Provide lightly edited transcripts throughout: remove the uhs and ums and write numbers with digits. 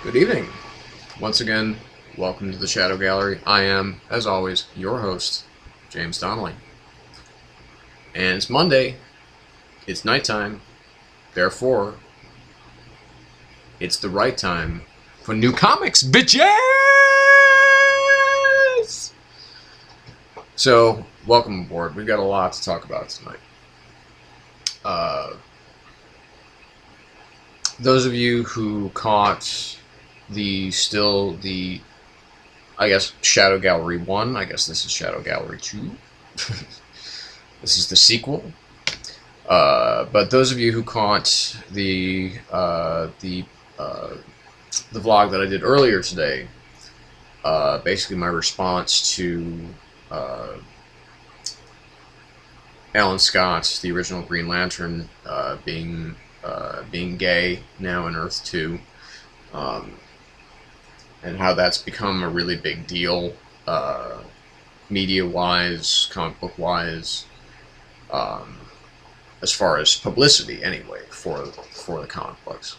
Good evening. Once again, welcome to the Shadow Gallery. I am, as always, your host, James Donnelly. And it's Monday. It's nighttime. Therefore, it's the right time for new comics, bitches! So, welcome aboard. We've got a lot to talk about tonight. Those of you who caught the I guess Shadow Gallery 1, I guess this is Shadow Gallery 2. This is the sequel. But those of you who caught the vlog that I did earlier today, basically my response to Alan Scott, the original Green Lantern, being gay now in Earth 2, and how that's become a really big deal, media-wise, comic book-wise, as far as publicity, anyway, for the comic books,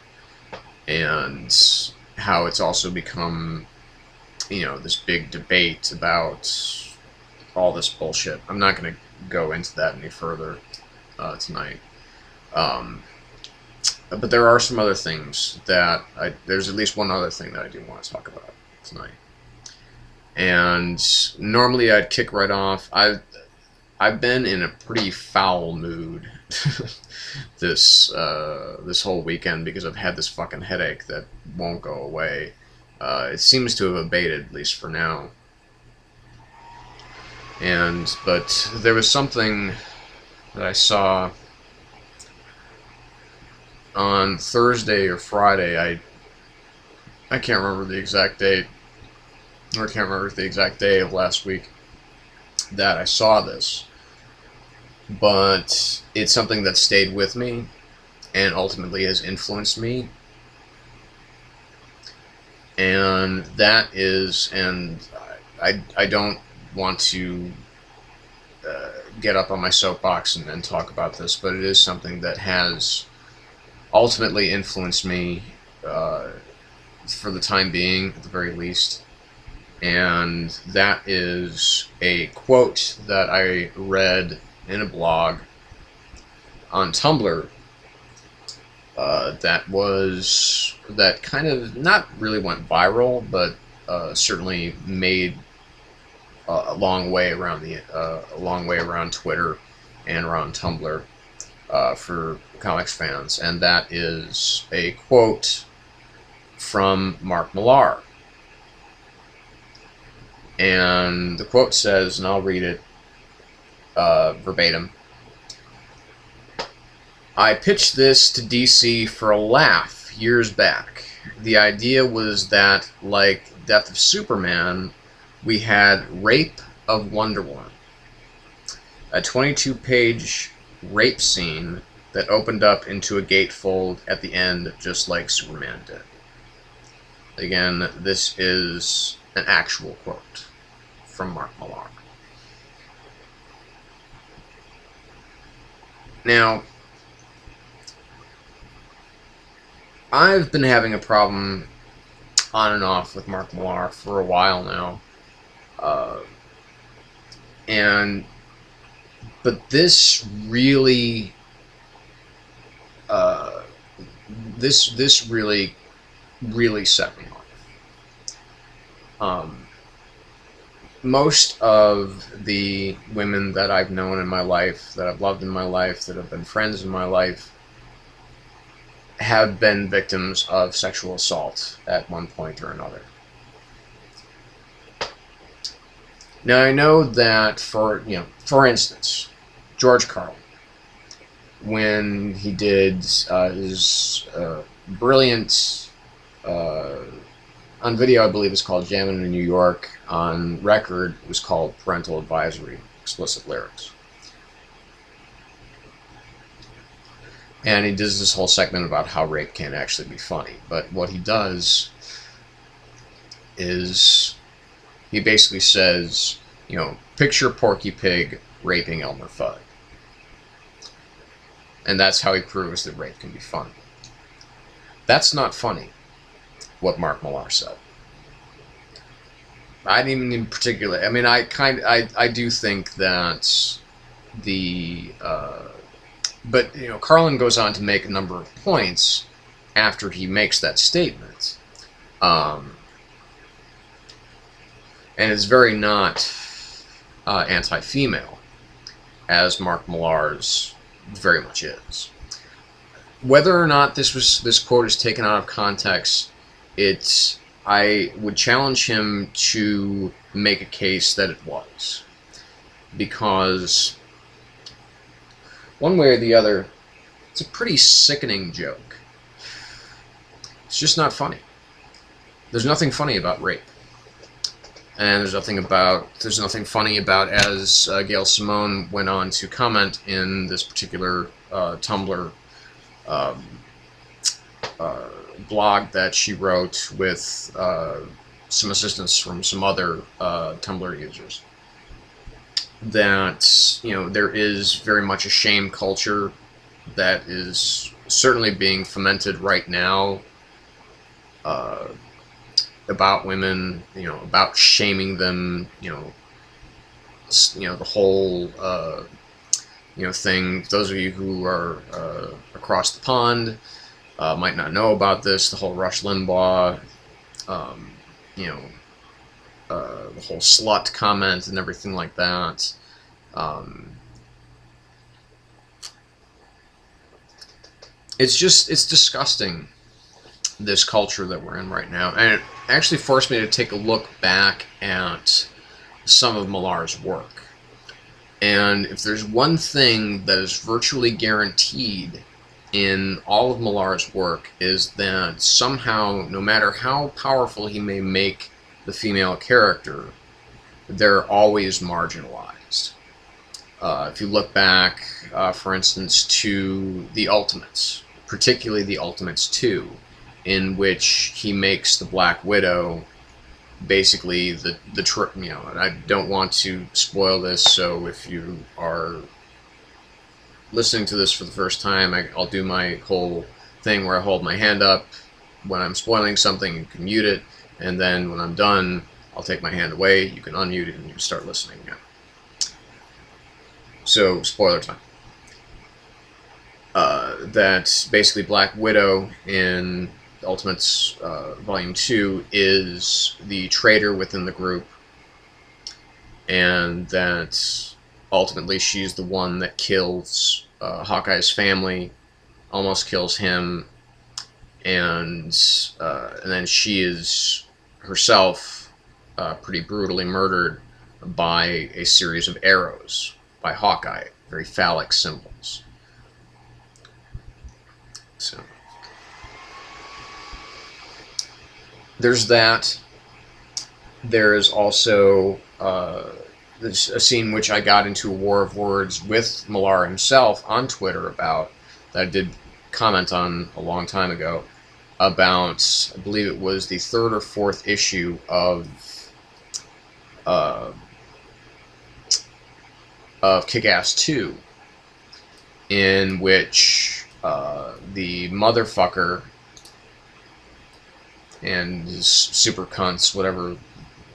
and how it's also become, this big debate about all this bullshit. I'm not going to go into that any further tonight. But there are some other things that there's at least one other thing that I do want to talk about tonight. And normally I'd kick right off. I've been in a pretty foul mood this whole weekend because I've had this fucking headache that won't go away. It seems to have abated, at least for now. But there was something that I saw on Thursday or Friday. I can't remember the exact date, or I can't remember the exact day of last week that I saw this, but it's something that stayed with me and ultimately has influenced me, and that is, and I don't want to get up on my soapbox and talk about this, but it is something that has ultimately influenced me for the time being, at the very least. And that is a quote that I read in a blog on Tumblr that kind of not really went viral, but certainly made a long way around Twitter and around Tumblr for comics fans, and that is a quote from Mark Millar. And the quote says, and I'll read it verbatim: "I pitched this to DC for a laugh years back. The idea was that, like Death of Superman, we had Rape of Wonder Woman, a 22-page rape scene that opened up into a gatefold at the end, just like Superman did." Again, this is an actual quote from Mark Millar. Now, I've been having a problem on and off with Mark Millar for a while now, but this really, this really set me off. Most of the women that I've known in my life, that I've loved in my life, that have been friends in my life, have been victims of sexual assault at one point or another. Now, I know that for instance, George Carlin, when he did his brilliant, on video I believe it's called Jammin' in New York, on record it was called Parental Advisory, Explicit Lyrics. And he does this whole segment about how rape can't actually be funny, but what he does is he basically says, picture Porky Pig raping Elmer Fudd. And that's how he proves that rape can be funny. That's not funny. what Mark Millar said. I didn't even in particular. I mean, I do think that the but you know, Carlin goes on to make a number of points after he makes that statement, and it's very not anti-female, as Mark Millar's very much is. Whether or not this quote is taken out of context, I would challenge him to make a case that it was, because one way or the other, it's a pretty sickening joke. It's just not funny. There's nothing funny about rape, and there's nothing funny about, as Gail Simone went on to comment in this particular Tumblr blog that she wrote with some assistance from some other Tumblr users, that, you know, there is very much a shame culture that is certainly being fomented right now about women, you know, about shaming them, you know, the whole thing. Those of you who are across the pond might not know about this. The whole Rush Limbaugh, the whole slut comment and everything like that. It's disgusting, this culture that we're in right now, and it actually forced me to take a look back at some of Millar's work. And if there's one thing that is virtually guaranteed in all of Millar's work, is that somehow, no matter how powerful he may make the female character, they're always marginalized. If you look back, for instance, to the Ultimates, particularly the Ultimates 2, in which he makes the Black Widow basically and I don't want to spoil this, so if you are listening to this for the first time, I'll do my whole thing where I hold my hand up when I'm spoiling something. You can mute it, and then when I'm done, I'll take my hand away, you can unmute it, and you can start listening again. So, spoiler time. That basically Black Widow in Ultimates Volume 2 is the traitor within the group, and that ultimately she's the one that kills Hawkeye's family, almost kills him, and then she is herself pretty brutally murdered by a series of arrows by Hawkeye, very phallic symbols. So there's that. There is also there's a scene which I got into a war of words with Millar himself on Twitter about, that I did comment on a long time ago, about, I believe it was the 3rd or 4th issue of Kick-Ass 2, in which the motherfucker and his super cunts, whatever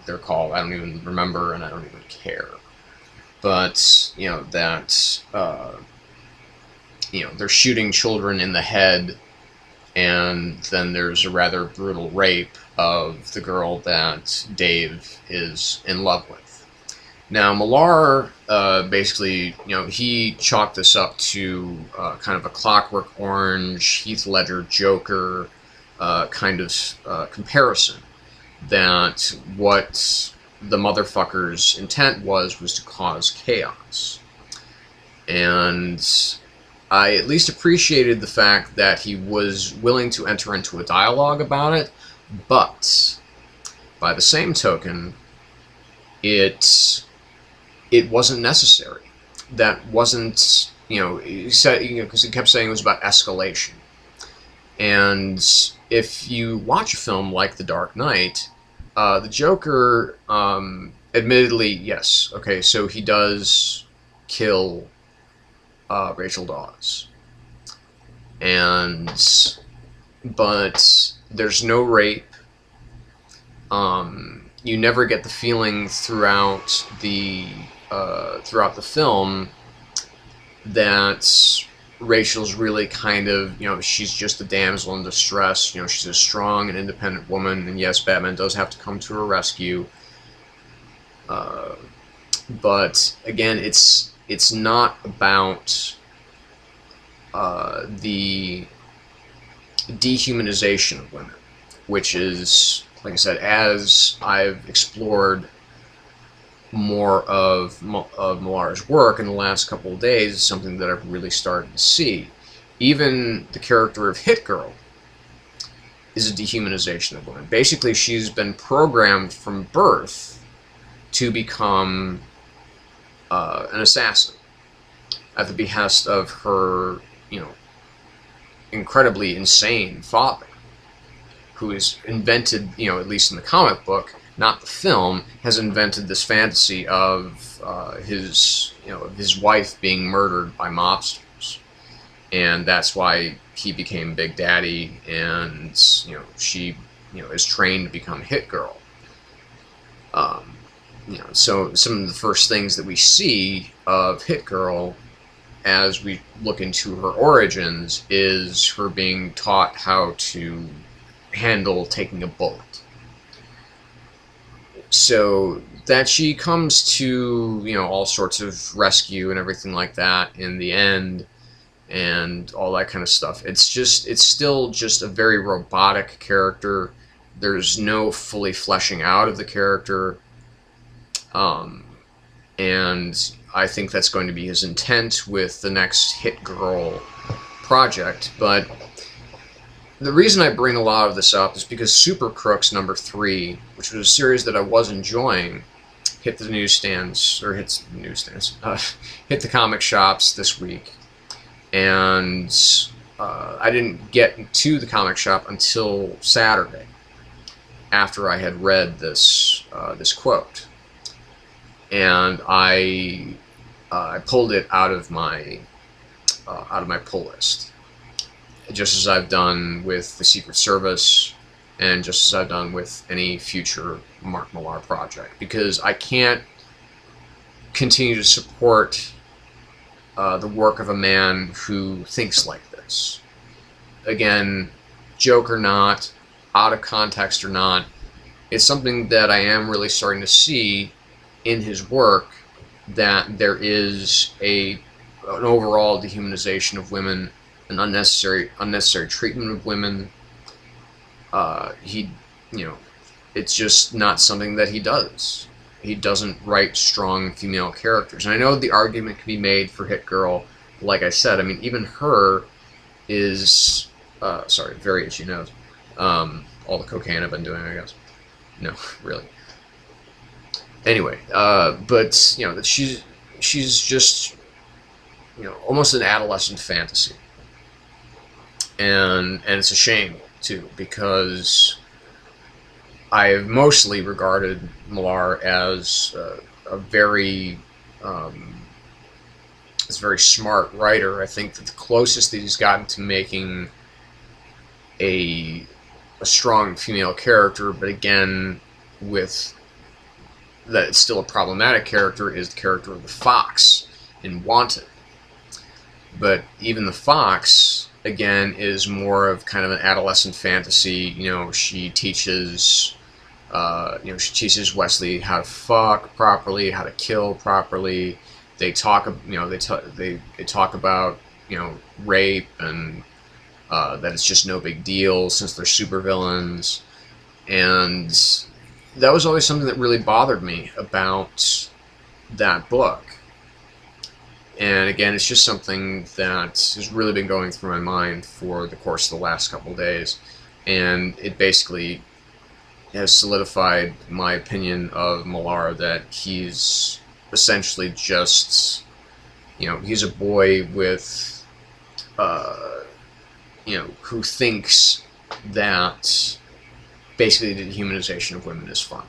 they're called, I don't even remember, and I don't even care. But, you know, that, they're shooting children in the head, and then there's a rather brutal rape of the girl that Dave is in love with. Now, Millar, basically, he chalked this up to kind of a Clockwork Orange, Heath Ledger Joker kind of comparison, that what the motherfucker's intent was to cause chaos. And I at least appreciated the fact that he was willing to enter into a dialogue about it, but by the same token, it wasn't necessary. That wasn't, he said, because he kept saying it was about escalation. And if you watch a film like The Dark Knight, the Joker, admittedly, yes, okay, so he does kill Rachel Dawes. But there's no rape, you never get the feeling throughout the film that Rachel's really kind of, she's just a damsel in distress. She's a strong and independent woman, and yes, Batman does have to come to her rescue. But again, it's not about the dehumanization of women, which is, like I said, as I've explored more of Millar's work in the last couple of days, something that I've really started to see. Even the character of Hit Girl is a dehumanization of women. Basically, she's been programmed from birth to become an assassin at the behest of her, incredibly insane father, who has invented, at least in the comic book, not the film, has invented this fantasy of his wife being murdered by mobsters, and that's why he became Big Daddy, and she is trained to become Hit Girl. So some of the first things that we see of Hit Girl as we look into her origins is her being taught how to handle taking a bullet. So that she comes to, all sorts of rescue and everything like that in the end, and all that kind of stuff. It's still just a very robotic character. There's no fully fleshing out of the character. And I think that's going to be his intent with the next Hit Girl project. But the reason I bring a lot of this up is because Super Crooks #3, which was a series that I was enjoying, hit the newsstands, hit the comic shops this week. And I didn't get to the comic shop until Saturday, after I had read this quote. And I pulled it out of my pull list, just as I've done with the Secret Service, and just as I've done with any future Mark Millar project, because I can't continue to support the work of a man who thinks like this. Again, joke or not, out of context or not, it's something that I am really starting to see in his work, that there is an overall dehumanization of women, an unnecessary treatment of women. It's just not something that he does. He doesn't write strong female characters. And I know the argument can be made for Hit Girl. Like I said, I mean, even her is very itchy nose. All the cocaine I've been doing, I guess. No, really. Anyway, but that she's just almost an adolescent fantasy, and it's a shame too, because I've mostly regarded Millar as a very smart writer. I think that the closest that he's gotten to making a strong female character, but again with that it's still a problematic character, is the character of the Fox in Wanted. But even the Fox, again, is more of kind of an adolescent fantasy. She teaches Wesley how to fuck properly, how to kill properly. They talk about rape, and that it's just no big deal since they're supervillains. And that was always something that really bothered me about that book. And again, it's just something that has really been going through my mind for the course of the last couple of days. And it basically has solidified my opinion of Millar, that he's essentially just, he's a boy with, who thinks that basically the dehumanization of women is fun,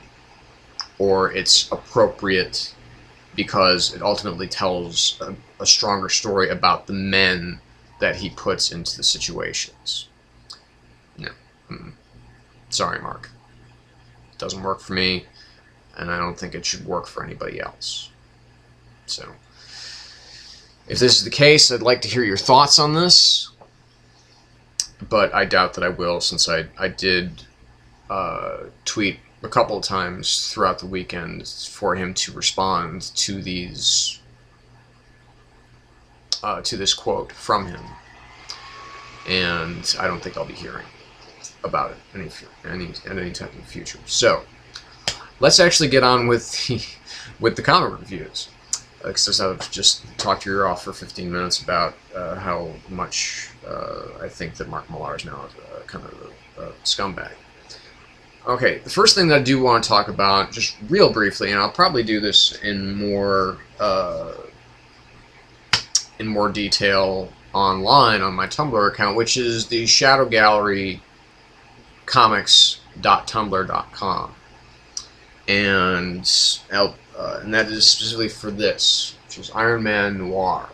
or it's appropriate because it ultimately tells a stronger story about the men that he puts into the situations. No. Sorry, Mark. doesn't work for me, and I don't think it should work for anybody else. So, if this is the case, I'd like to hear your thoughts on this, but I doubt that I will, since I did tweet a couple of times throughout the weekend for him to respond to these to this quote from him, and I don't think I'll be hearing about it any time in the future. So let's actually get on with the comic reviews, because I've just talked your ear off for 15 minutes about how much I think that Mark Millar is now kind of a scumbag. Okay, the first thing that I do want to talk about, just real briefly, and I'll probably do this in more detail online on my Tumblr account, which is the Shadow Gallery comics.tumblr.com, and that is specifically for this, which is Iron Man Noir.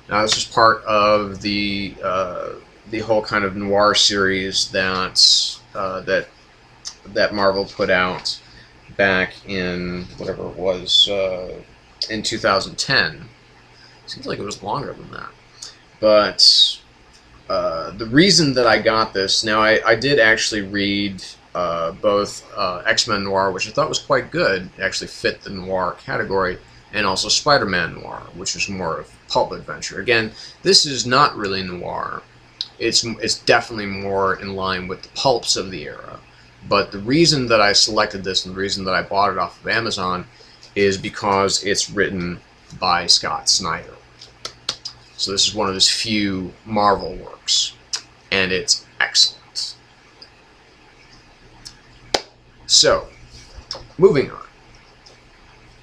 Now, this is part of the whole kind of noir series that Marvel put out back in whatever it was in 2010. Seems like it was longer than that, but the reason that I got this, now I did actually read both X-Men Noir, which I thought was quite good, it actually fit the noir category, and also Spider-Man Noir, which was more of pulp adventure. Again, this is not really noir. It's definitely more in line with the pulps of the era. But the reason that I selected this and the reason that I bought it off of Amazon is because it's written by Scott Snyder. So this is one of his few Marvel works, and it's excellent. So, moving on.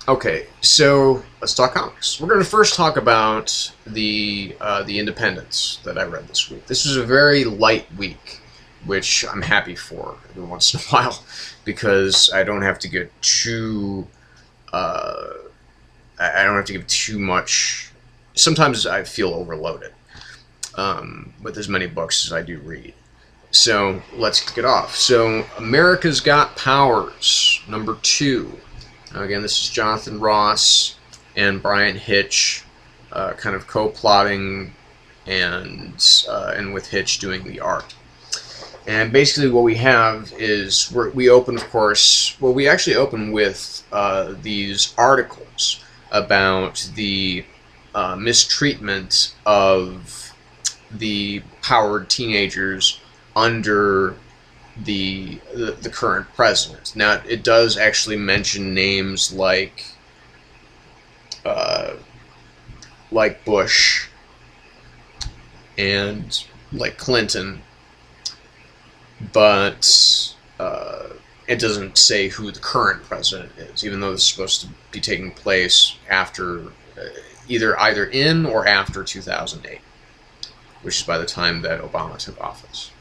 Okay, so let's talk comics. We're going to first talk about the independents that I read this week. This was a very light week, which I'm happy for every once in a while, because I don't have to get too I don't have to give too much. Sometimes I feel overloaded with as many books as I do read. So let's kick it off. So America's Got Powers, number 2. Now, again, this is Jonathan Ross and Brian Hitch, kind of co-plotting, and with Hitch doing the art. And basically what we have is, we open, of course, well, we actually open with these articles about the mistreatment of the powered teenagers under the current president. Now, it does actually mention names like Bush and like Clinton, but it doesn't say who the current president is, even though this is supposed to be taking place after either in or after 2008, which is by the time that Obama took office.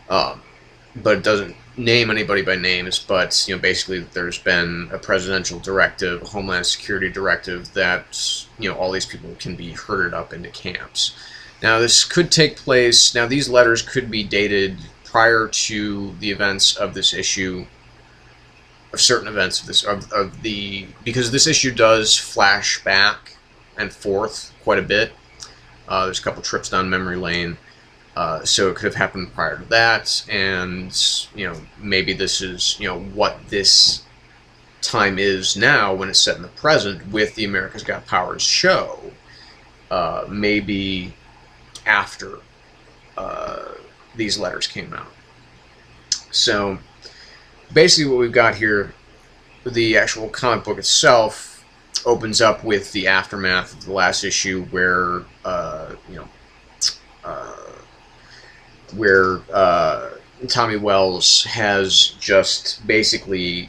But it doesn't name anybody by names, but basically there's been a presidential directive, a Homeland Security directive, that all these people can be herded up into camps. Now, this could take place. Now, these letters could be dated prior to the events of this issue, of certain events of this because this issue does flash back and forth quite a bit. There's a couple trips down memory lane, so it could have happened prior to that, and maybe this is what this time is now when it's set in the present with the America's Got Powers show, maybe after these letters came out. So basically what we've got here, the actual comic book itself opens up with the aftermath of the last issue, where Tommy Wells has just basically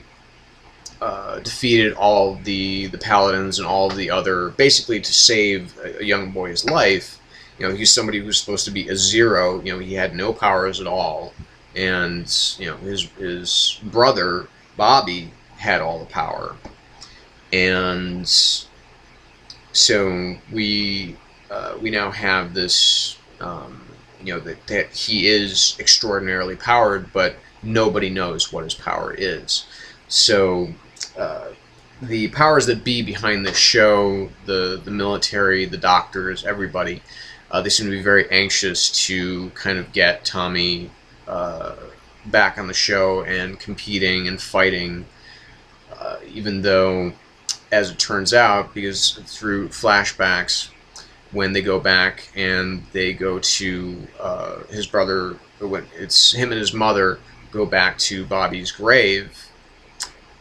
defeated all of the paladins and all of the other, basically to save a young boy's life. He's somebody who's supposed to be a zero. He had no powers at all, and his brother Bobby had all the power, and so we now have this, that he is extraordinarily powered, but nobody knows what his power is. So the powers that be behind this show, the military, the doctors, everybody, they seem to be very anxious to kind of get Tommy back on the show and competing and fighting, even though, as it turns out, because through flashbacks, when they go back and they go to his brother, when it's him and his mother go back to Bobby's grave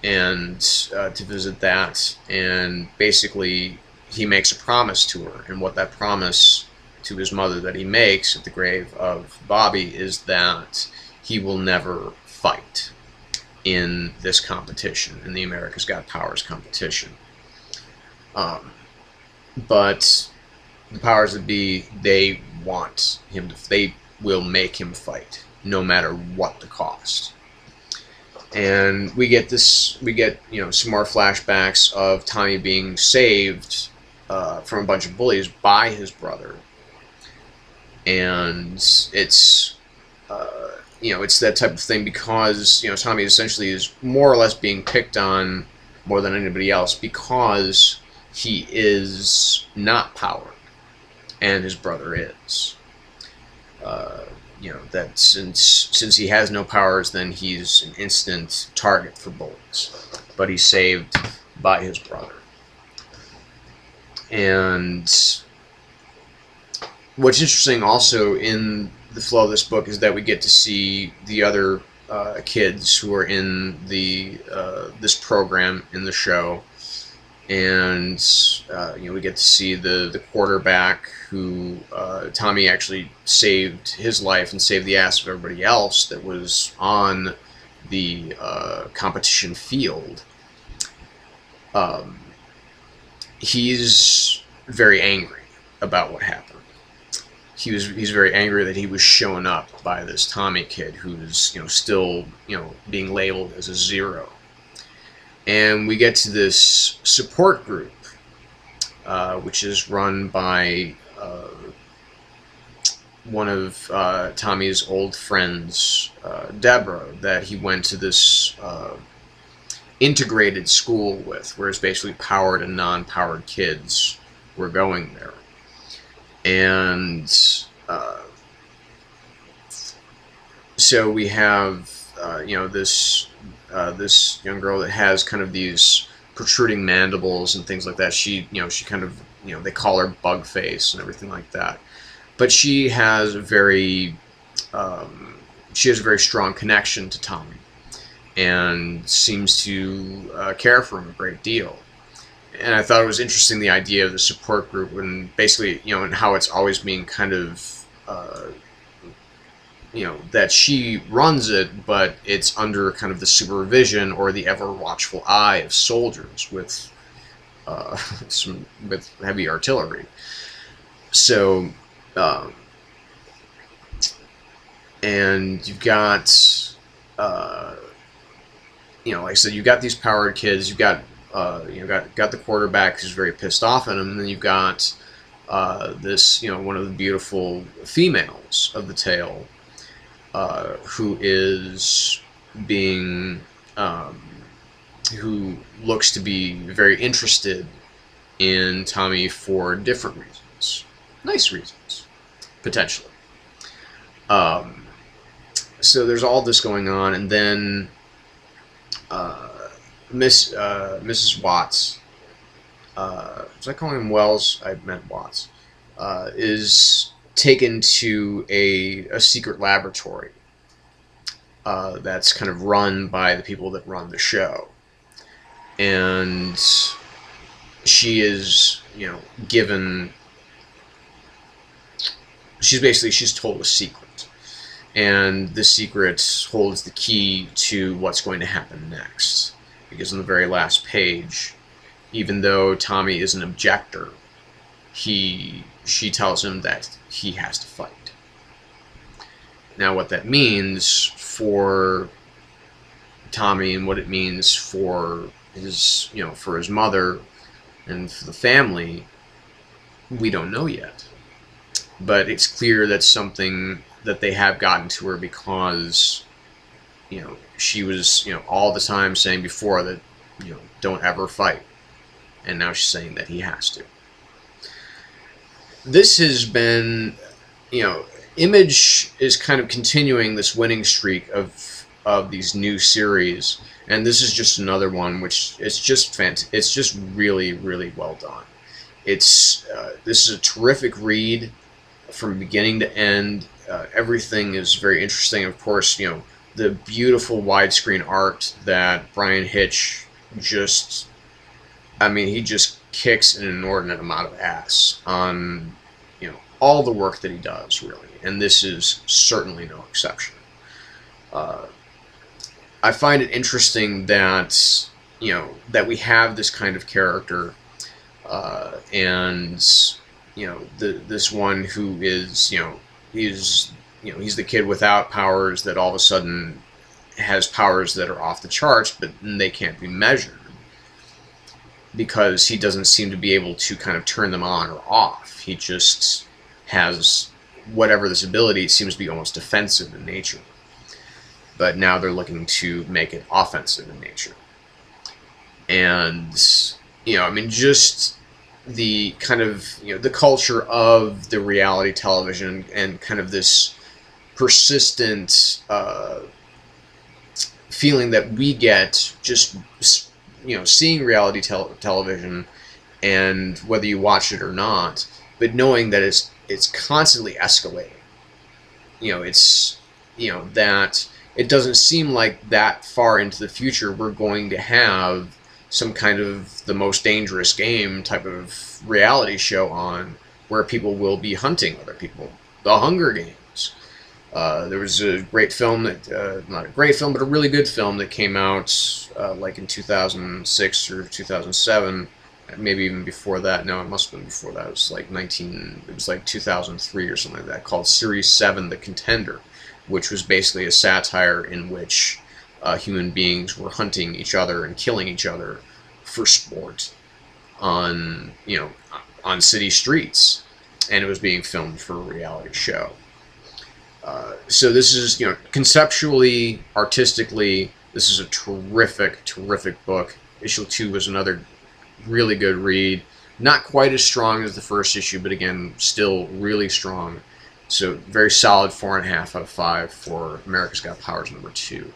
and to visit that, and basically he makes a promise to her, and what that promise to his mother that he makes at the grave of Bobby is that he will never fight in this competition, in the America's Got Powers competition. But the powers that be, they want him to, they will make him fight, no matter what the cost. And we get some more flashbacks of Tommy being saved from a bunch of bullies by his brother. And it's it's that type of thing, because Tommy essentially is more or less being picked on more than anybody else because he is not powered and his brother is. That since he has no powers, then he's an instant target for bullets. But he's saved by his brother. And what's interesting also in the flow of this book is that we get to see the other kids who are in the this program in the show, and we get to see the quarterback who Tommy actually saved his life and saved the ass of everybody else that was on the competition field. He's very angry about what happened. He's very angry that he was shown up by this Tommy kid who's still being labeled as a zero. And we get to this support group, which is run by one of Tommy's old friends, Deborah, that he went to this integrated school with, where it's basically powered and non-powered kids were going there. And so we have this young girl that has kind of these protruding mandibles and things like that. She kind of they call her bug face and everything like that. But she has a very strong connection to Tommy, and seems to care for him a great deal. And I thought it was interesting, the idea of the support group, and basically, and how it's always being kind of, that she runs it, but it's under kind of the supervision or the ever-watchful eye of soldiers with heavy artillery. So, and you've got, like I said, you've got these powered kids, you've got got the quarterback who's very pissed off at him, and then you've got this, one of the beautiful females of the tale, who is being, who looks to be very interested in Tommy for different reasons, nice reasons, potentially. So there's all this going on, and then Mrs. Watts, was I calling him Wells? I meant Watts, is taken to a secret laboratory that's kind of run by the people that run the show. And she is, given, she's told a secret. And the secret holds the key to what's going to happen next. Because on the very last page, even though Tommy is an objector, she tells him that he has to fight. Now, what that means for Tommy and what it means for his, for his mother and for the family, we don't know yet. But it's clear that's something that they have gotten to her, because she was, all the time saying before that, don't ever fight. And now she's saying that he has to. This has been, Image is kind of continuing this winning streak of these new series, and this is just another one which it's just really, really well done. This is a terrific read from beginning to end. Everything is very interesting. Of course, the beautiful widescreen art that Brian Hitch just, he just kicks an inordinate amount of ass on, all the work that he does, really. And this is certainly no exception. I find it interesting that, that we have this kind of character, and, this one who is, he's the kid without powers that all of a sudden has powers that are off the charts, but they can't be measured, because he doesn't seem to be able to kind of turn them on or off. He just has whatever this ability. It seems to be almost defensive in nature. But now they're looking to make it offensive in nature. And, just the kind of, the culture of the reality television and kind of this persistent feeling that we get just, seeing reality television, and whether you watch it or not, but knowing that it's constantly escalating. That it doesn't seem like that far into the future we're going to have some kind of the most dangerous game type of reality show on, where people will be hunting other people. The Hunger Games. There was a great film that, not a great film, but a really good film that came out like in 2006 or 2007. Maybe even before that. No, it must have been before that. It was like 2003 or something like that, called Series 7, The Contender, which was basically a satire in which human beings were hunting each other and killing each other for sport on, on city streets, and it was being filmed for a reality show. So this is, conceptually, artistically, this is a terrific, terrific book. Issue 2 was another really good read. Not quite as strong as the first issue, but again, still really strong. So very solid 4.5 out of 5 for America's Got Powers number 2.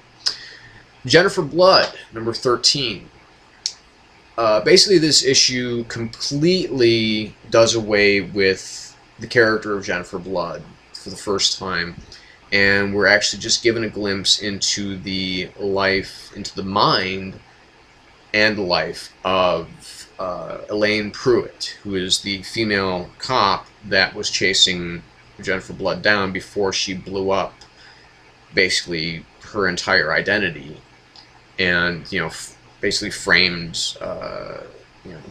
Jennifer Blood, number 13. Basically, this issue completely does away with the character of Jennifer Blood for the first time, and we're actually just given a glimpse into the life, into the mind and life of Elaine Pruitt, who is the female cop that was chasing Jennifer Blood down before she blew up basically her entire identity, and basically framed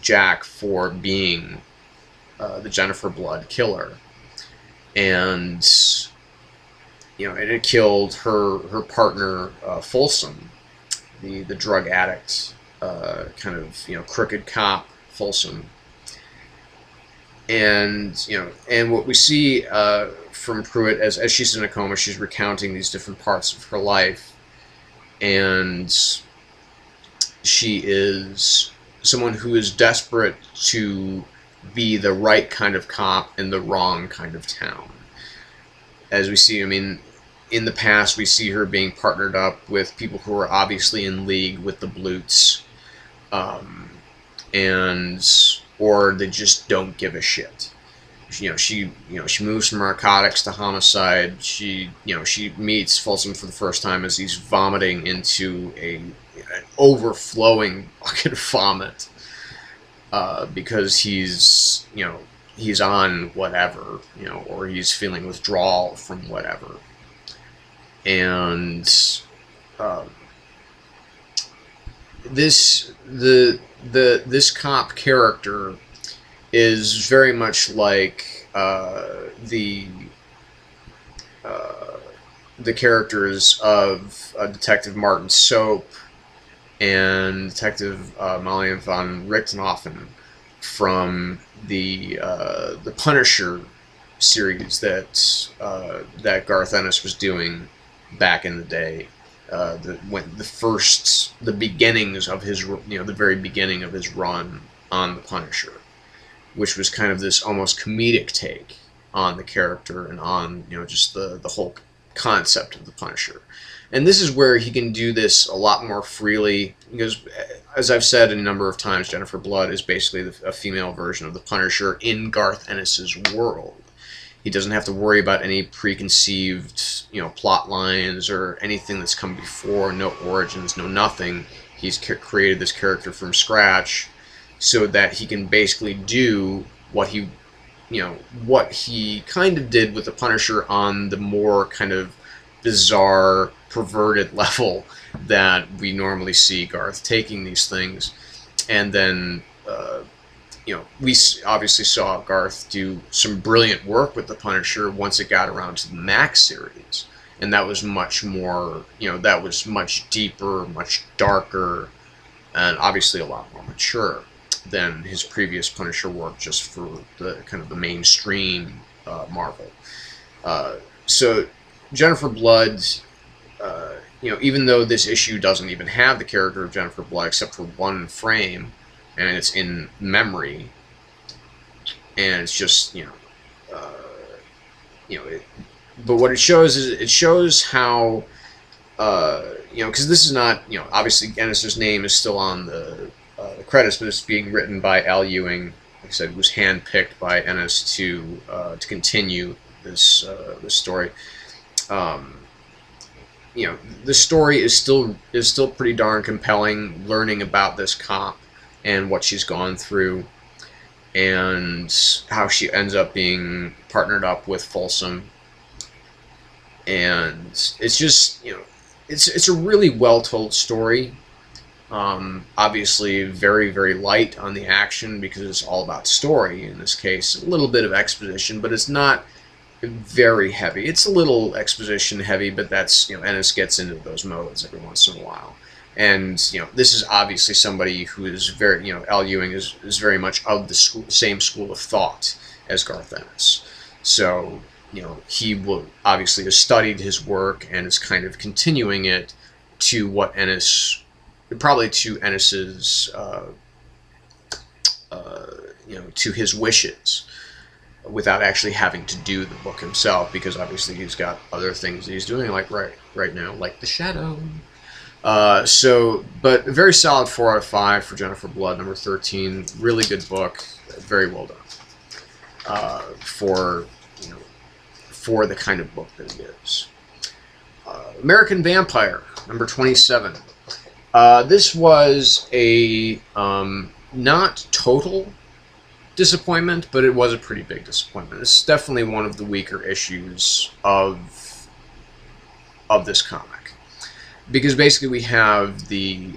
Jack for being the Jennifer Blood killer, and it killed her partner Folsom, the drug addict, kind of crooked cop Folsom. And and what we see from Pruitt, as she's in a coma, she's recounting these different parts of her life, and she is someone who is desperate to be the right kind of cop in the wrong kind of town. As we see, in the past, we see her being partnered up with people who are obviously in league with the Blutes, or they just don't give a shit. She moves from narcotics to homicide. She meets Folsom for the first time as he's vomiting into an overflowing bucket of vomit, because he's on whatever, or he's feeling withdrawal from whatever. And this cop character is very much like the characters of Detective Martin Soap and Detective Molly von Richthofen from the Punisher series that Garth Ennis was doing back in the day. the beginnings of his, the very beginning of his run on the Punisher, which was kind of this almost comedic take on the character and on, just the whole concept of the Punisher. And this is where he can do this a lot more freely, because, as I've said a number of times, Jennifer Blood is basically a female version of the Punisher in Garth Ennis's world. He doesn't have to worry about any preconceived, plot lines or anything that's come before, no origins, no nothing. He's created this character from scratch so that he can basically do what he kind of did with the Punisher on the more kind of bizarre, perverted level that we normally see Garth taking these things. And then, we obviously saw Garth do some brilliant work with the Punisher once it got around to the Max series. And that was much more, that was much deeper, much darker, and obviously a lot more mature than his previous Punisher work, just for the kind of the mainstream Marvel. So Jennifer Blood, even though this issue doesn't even have the character of Jennifer Blood except for one frame, and it's in memory, and it's just, but what it shows is, it shows how, because this is not, obviously Ennis's name is still on the credits, but it's being written by Al Ewing. Like I said, it was handpicked by Ennis to continue this story. The story is still pretty darn compelling, learning about this cop and what she's gone through, and how she ends up being partnered up with Folsom. And it's just, it's a really well-told story. Obviously very, very light on the action, because it's all about story in this case. A little bit of exposition, but it's not very heavy. It's a little exposition heavy, but that's, Ennis gets into those modes every once in a while. And, this is obviously somebody who is very, Al Ewing is very much of the same school of thought as Garth Ennis. So, he will obviously has studied his work and is kind of continuing it to what Ennis, probably to Ennis's, to his wishes, without actually having to do the book himself, because obviously he's got other things that he's doing, like right now, like The Shadow. But a very solid 4 out of 5 for Jennifer Blood, number 13. Really good book, very well done for the kind of book that it is. American Vampire, number 27. This was a not total disappointment, but it was a pretty big disappointment. It's definitely one of the weaker issues of this comic, because basically we have the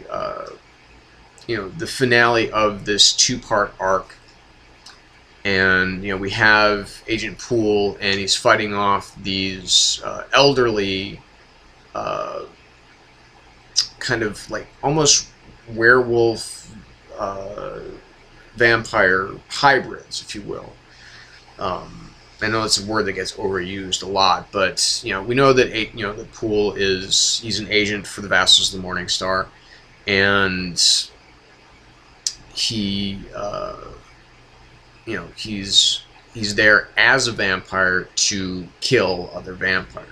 the finale of this 2-part arc, and we have Agent Poole, and he's fighting off these elderly kind of like almost werewolf vampire hybrids, if you will. I know it's a word that gets overused a lot, but we know that that Poole he's an agent for the Vassals of the Morning Star, and he he's there as a vampire to kill other vampires.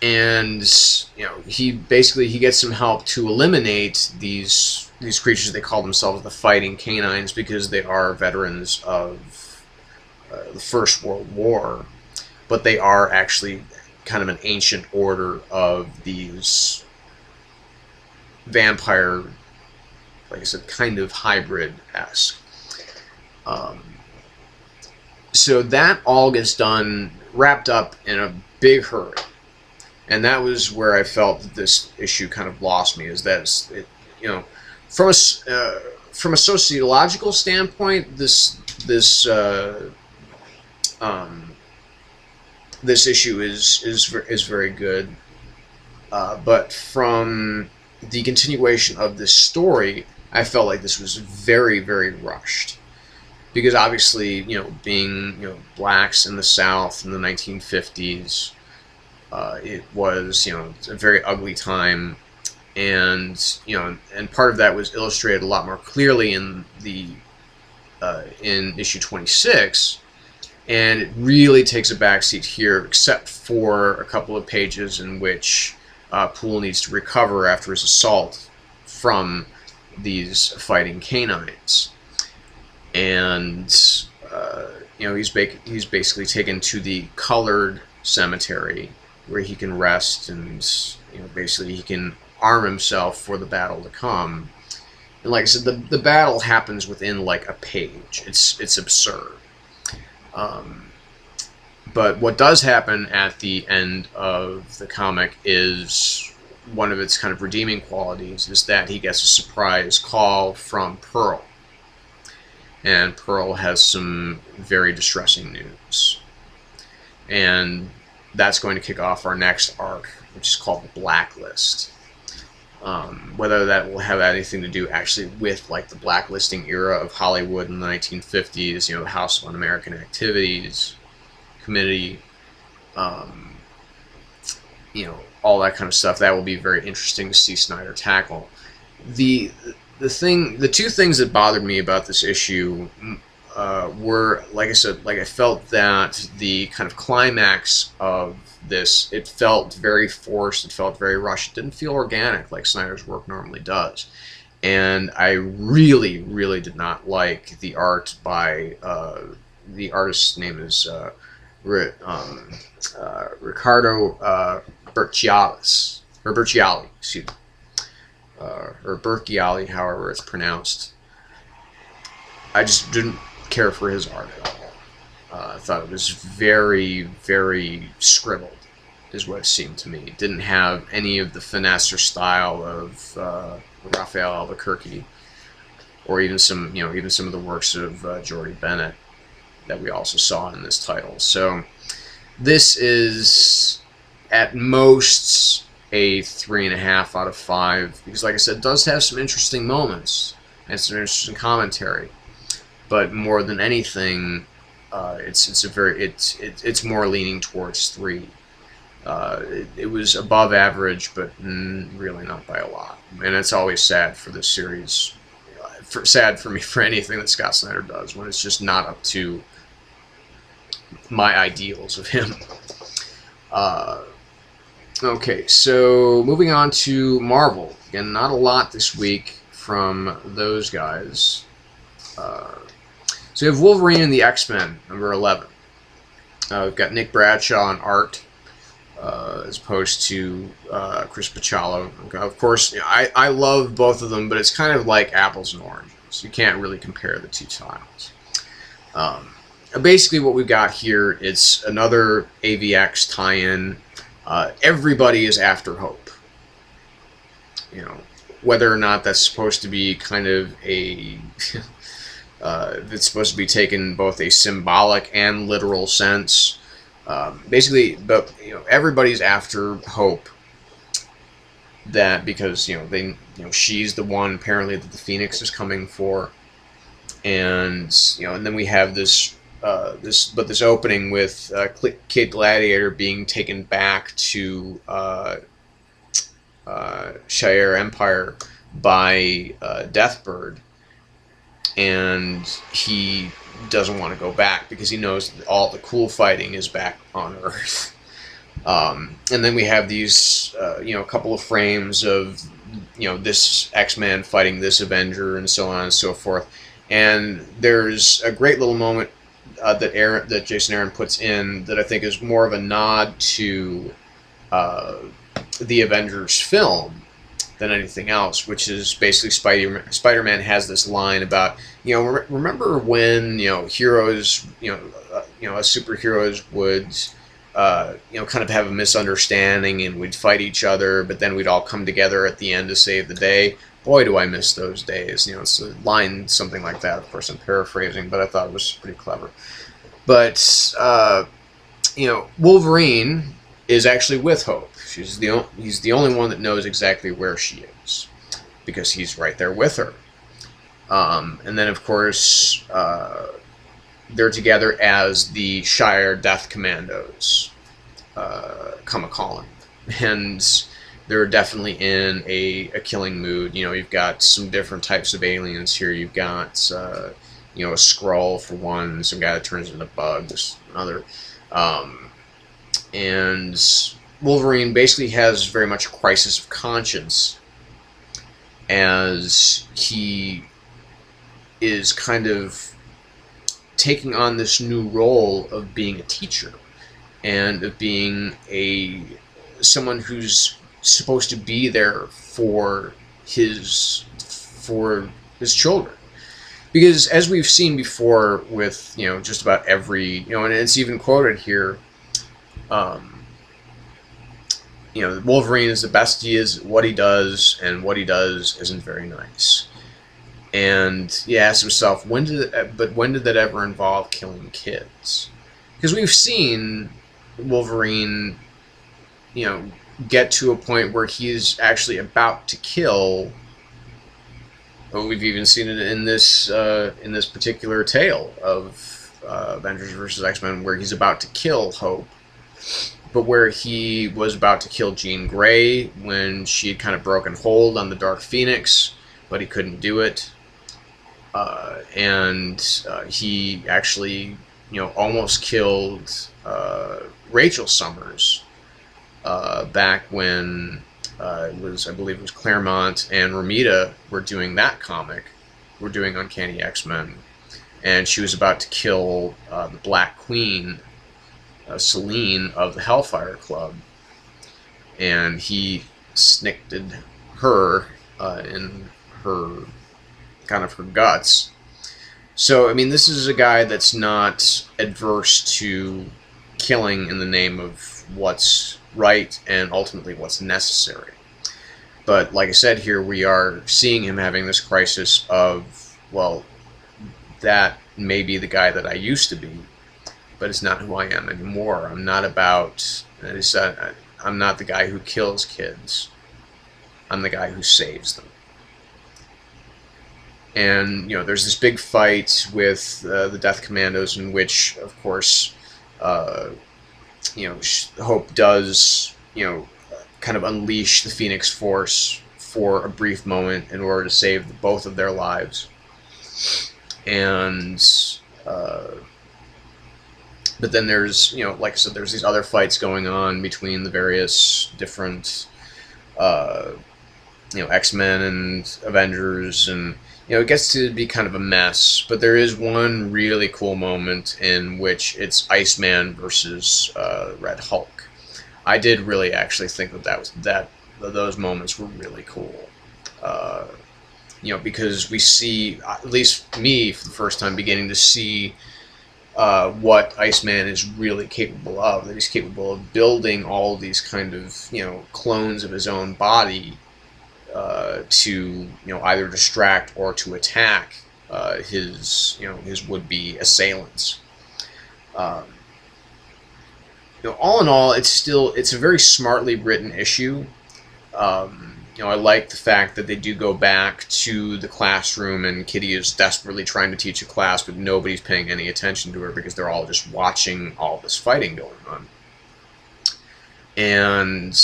And he gets some help to eliminate these creatures. They call themselves the Fighting Canines, because they are veterans of the First World War, but they are actually kind of an ancient order of these vampire, like I said, kind of hybrid-esque. So that all gets wrapped up in a big hurry. And that was where I felt that this issue kind of lost me, is that from a sociological standpoint, this issue is very good, but from the continuation of this story, I felt like this was very, very rushed, because obviously being blacks in the South in the 1950s. It was, a very ugly time, and and part of that was illustrated a lot more clearly in in issue 26, and it really takes a backseat here, except for a couple of pages in which Poole needs to recover after his assault from these fighting canines, and he's basically taken to the colored cemetery where he can rest, and basically he can arm himself for the battle to come. And like I said, the battle happens within like a page. It's absurd. But what does happen at the end of the comic is one of its kind of redeeming qualities, is that he gets a surprise call from Pearl. And Pearl has some very distressing news. And that's going to kick off our next arc, which is called the Blacklist. Whether that will have anything to do actually with like the blacklisting era of Hollywood in the 1950s, House of Un-American Activities, Committee, all that kind of stuff. That will be very interesting to see Snyder tackle. The two things that bothered me about this issue were, like I said, I felt that the kind of climax of this, it felt very forced, it felt very rushed, it didn't feel organic like Snyder's work normally does. And I really, really did not like the art by, the artist's name is Ricardo Berchiali, excuse me. Or Berchiali, however it's pronounced. I just didn't care for his art at all. I thought it was very, very scribbled, is what it seemed to me. It didn't have any of the finesse or style of Raphael Albuquerque, or even some of the works of Jordy Bennett that we also saw in this title. So this is at most a 3.5 out of 5, because, like I said, it does have some interesting moments and some interesting commentary. But more than anything, it's more leaning towards 3. It was above average, but really not by a lot. And it's always sad for this series. Sad for me for anything that Scott Snyder does, when it's just not up to my ideals of him. Okay, so moving on to Marvel. Again, not a lot this week from those guys. So we have Wolverine and the X-Men, number 11. We've got Nick Bradshaw on art, as opposed to Chris Bachalo. Of course, I love both of them, but it's kind of like apples and oranges. You can't really compare the two styles. Basically, what we've got here, it's another AVX tie-in. Everybody is after Hope. Whether or not that's supposed to be kind of a... it's supposed to be taken both a symbolic and literal sense. Basically, but everybody's after Hope. That because she's the one apparently that the Phoenix is coming for, and and then we have this opening with Kid Gladiator being taken back to Shire Empire by Deathbird. And he doesn't want to go back because he knows that all the cool fighting is back on Earth. And then we have these, a couple of frames of, this X-Man fighting this Avenger and so on and so forth. And there's a great little moment that Jason Aaron puts in that I think is more of a nod to the Avengers film than anything else, which is basically Spider-Man has this line about, remember when, heroes, us superheroes would, kind of have a misunderstanding and we'd fight each other, but then we'd all come together at the end to save the day. Boy, do I miss those days. It's a line, something like that. Of course, I'm paraphrasing, but I thought it was pretty clever. But, Wolverine is actually with Hope. He's the only one that knows exactly where she is, because he's right there with her. And then, of course, they're together as the Shire Death Commandos. come a-calling. And they're definitely in a killing mood. You know, you've got some different types of aliens here. You've got, you know, a Skrull for one, some guy that turns into bugs, another. And Wolverine basically has very much a crisis of conscience as he is kind of taking on this new role of being a teacher and of being someone who's supposed to be there for his children. Because as we've seen before with, you know, just about every, you know, and it's even quoted here, you know, Wolverine is the best he is at what he does, and what he does isn't very nice. And he asks himself, when did that ever involve killing kids? Because we've seen Wolverine, you know, get to a point where he's actually about to kill. Well, we've even seen it in this particular tale of Avengers vs. X-Men, where he's about to kill Hope, but where he was about to kill Jean Grey when she had kind of broken hold on the Dark Phoenix, but he couldn't do it. And he actually, you know, almost killed Rachel Summers back when I believe it was Claremont and Romita were doing that comic, were doing Uncanny X-Men, and she was about to kill the Black Queen, Selene of the Hellfire Club, and he snicked her in her kind of her guts. So I mean, this is a guy that's not adverse to killing in the name of what's right and ultimately what's necessary. But like I said, here we are seeing him having this crisis of, well, that may be the guy that I used to be, but it's not who I am anymore. I'm not I'm not the guy who kills kids. I'm the guy who saves them. And, you know, there's this big fight with the Death Commandos, in which, of course, you know, Hope does, you know, kind of unleash the Phoenix Force for a brief moment in order to save both of their lives. And but then there's, you know, like I said, there's these other fights going on between the various different, you know, X-Men and Avengers, and, you know, it gets to be kind of a mess. But there is one really cool moment in which it's Iceman versus Red Hulk. I did really actually think that those moments were really cool. You know, because we see, at least me, for the first time, beginning to see what Iceman is really capable of. That he's capable of building all these kind of, you know, clones of his own body to, you know, either distract or to attack his, you know, his would-be assailants. You know, all in all, it's a very smartly written issue. You know, I like the fact that they do go back to the classroom, and Kitty is desperately trying to teach a class, but nobody's paying any attention to her because they're all just watching all this fighting going on. And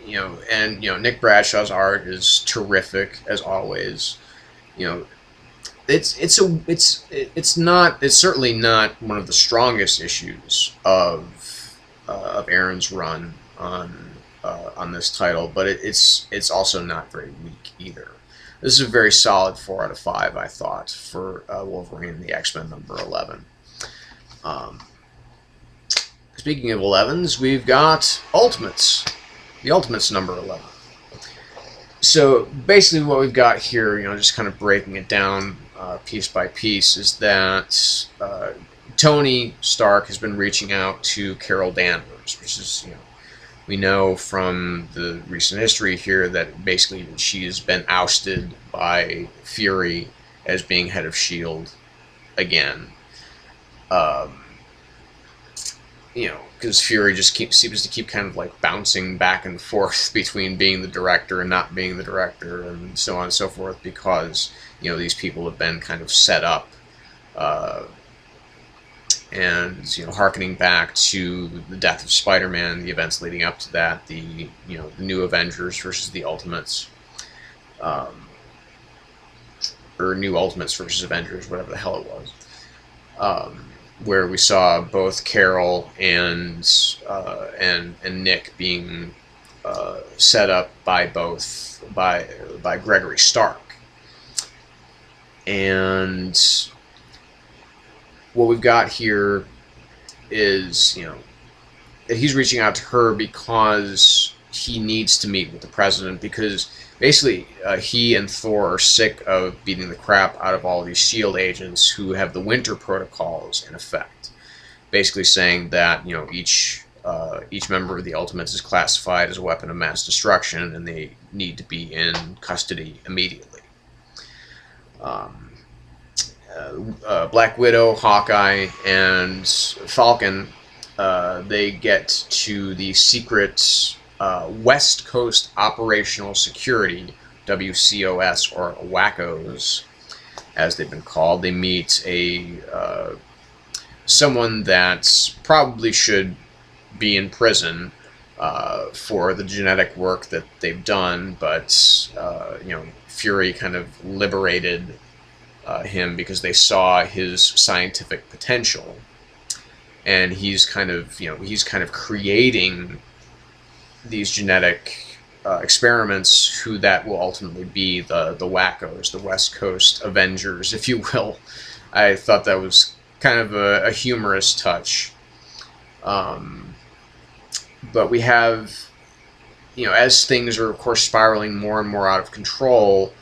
you know, Nick Bradshaw's art is terrific as always. You know, it's certainly not one of the strongest issues of Aaron's run on this title, but it's also not very weak either. This is a very solid 4 out of 5, I thought, for Wolverine and the X-Men number 11. Speaking of 11s, we've got Ultimates. The Ultimates number 11. So basically what we've got here, you know, just kind of breaking it down piece by piece, is that Tony Stark has been reaching out to Carol Danvers, which is, you know, we know from the recent history here that basically she has been ousted by Fury as being head of S.H.I.E.L.D. again. You know, because Fury just seems to keep kind of like bouncing back and forth between being the director and not being the director, and so on and so forth, because, you know, these people have been kind of set up and harkening back to the death of Spider-Man, the events leading up to that, the the New Avengers versus the Ultimates, or New Ultimates versus Avengers, whatever the hell it was, where we saw both Carol and Nick being set up by Gregory Stark. And what we've got here is, that he's reaching out to her because he needs to meet with the president, because basically he and Thor are sick of beating the crap out of all these SHIELD agents who have the winter protocols in effect, basically saying that each member of the Ultimates is classified as a weapon of mass destruction and they need to be in custody immediately. Black Widow, Hawkeye, and Falcon, they get to the secret West Coast Operational Security, WCOS, or WACOs, as they've been called. They meet someone that probably should be in prison for the genetic work that they've done, but Fury kind of liberated him because they saw his scientific potential, and he's kind of creating these genetic experiments who that will ultimately be the WACOs, the West Coast Avengers, if you will. I thought that was kind of a humorous touch. But we have, as things are, of course, spiraling more and more out of control,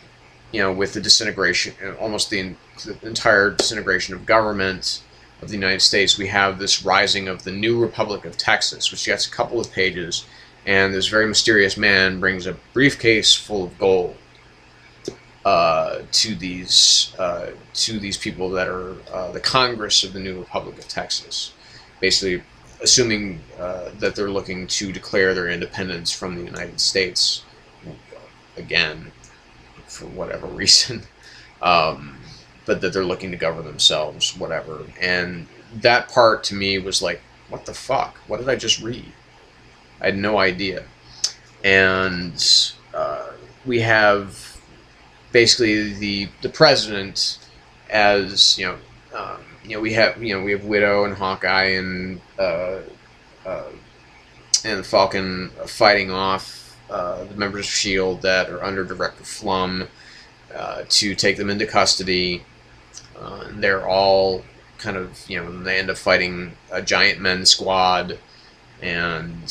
with the disintegration, almost the entire disintegration of government of the United States, we have this rising of the New Republic of Texas, which gets a couple of pages, and this very mysterious man brings a briefcase full of gold to these people that are the Congress of the New Republic of Texas, basically assuming that they're looking to declare their independence from the United States again, for whatever reason, but that they're looking to govern themselves, whatever. And that part to me was like, what the fuck? What did I just read? I had no idea. And we have basically the president as we have Widow and Hawkeye and Falcon fighting off the members of SHIELD that are under Director Flum to take them into custody. And they're all kind of, they end up fighting a giant men squad, and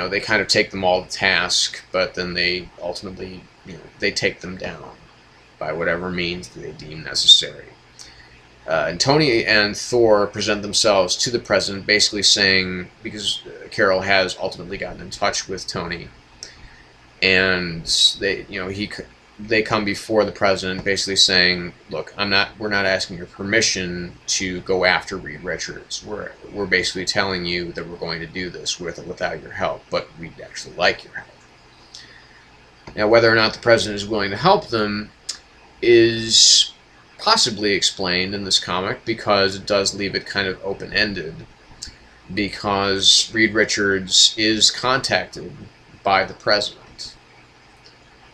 they kind of take them all to task, but then they ultimately, they take them down by whatever means that they deem necessary. And Tony and Thor present themselves to the president, basically saying, because Carol has ultimately gotten in touch with Tony, and they come before the president, basically saying, "Look, we're not asking your permission to go after Reed Richards. We're basically telling you that we're going to do this without your help, but we'd actually like your help." Now, whether or not the president is willing to help them is possibly explained in this comic, because it does leave it kind of open-ended, because Reed Richards is contacted by the president,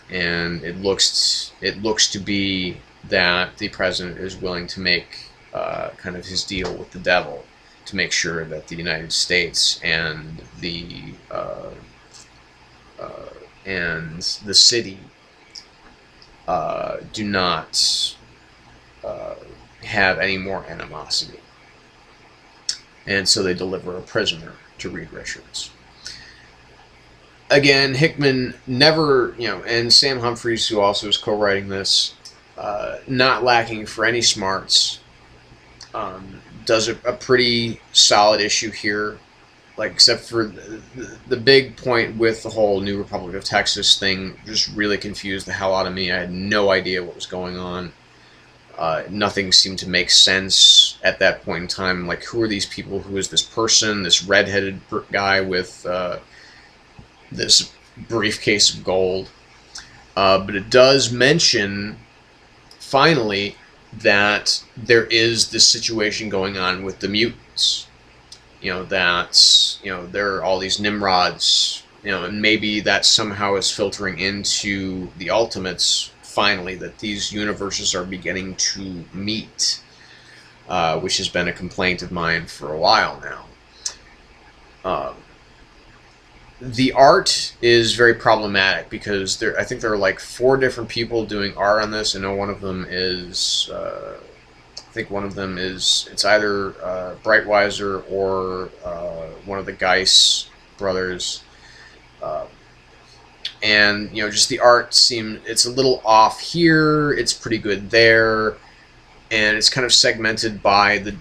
and it looks to be that the president is willing to make kind of his deal with the devil to make sure that the United States and the city do not have any more animosity. And so they deliver a prisoner to Reed Richards. Again, Hickman never, and Sam Humphries, who also is co-writing this, not lacking for any smarts, does a pretty solid issue here, except for the big point with the whole New Republic of Texas thing just really confused the hell out of me. I had no idea what was going on. Nothing seemed to make sense at that point in time. Like, who are these people? Who is this person? This redheaded guy with this briefcase of gold. But it does mention, finally, that there is this situation going on with the mutants. There are all these Nimrods, and maybe that somehow is filtering into the Ultimates finally, that these universes are beginning to meet, which has been a complaint of mine for a while now. The art is very problematic because I think there are like 4 different people doing art on this. I know one of them is, I think one of them is, it's either Breitweiser or one of the Geis brothers. And, just the art it's a little off here, it's pretty good there, and it's kind of segmented by the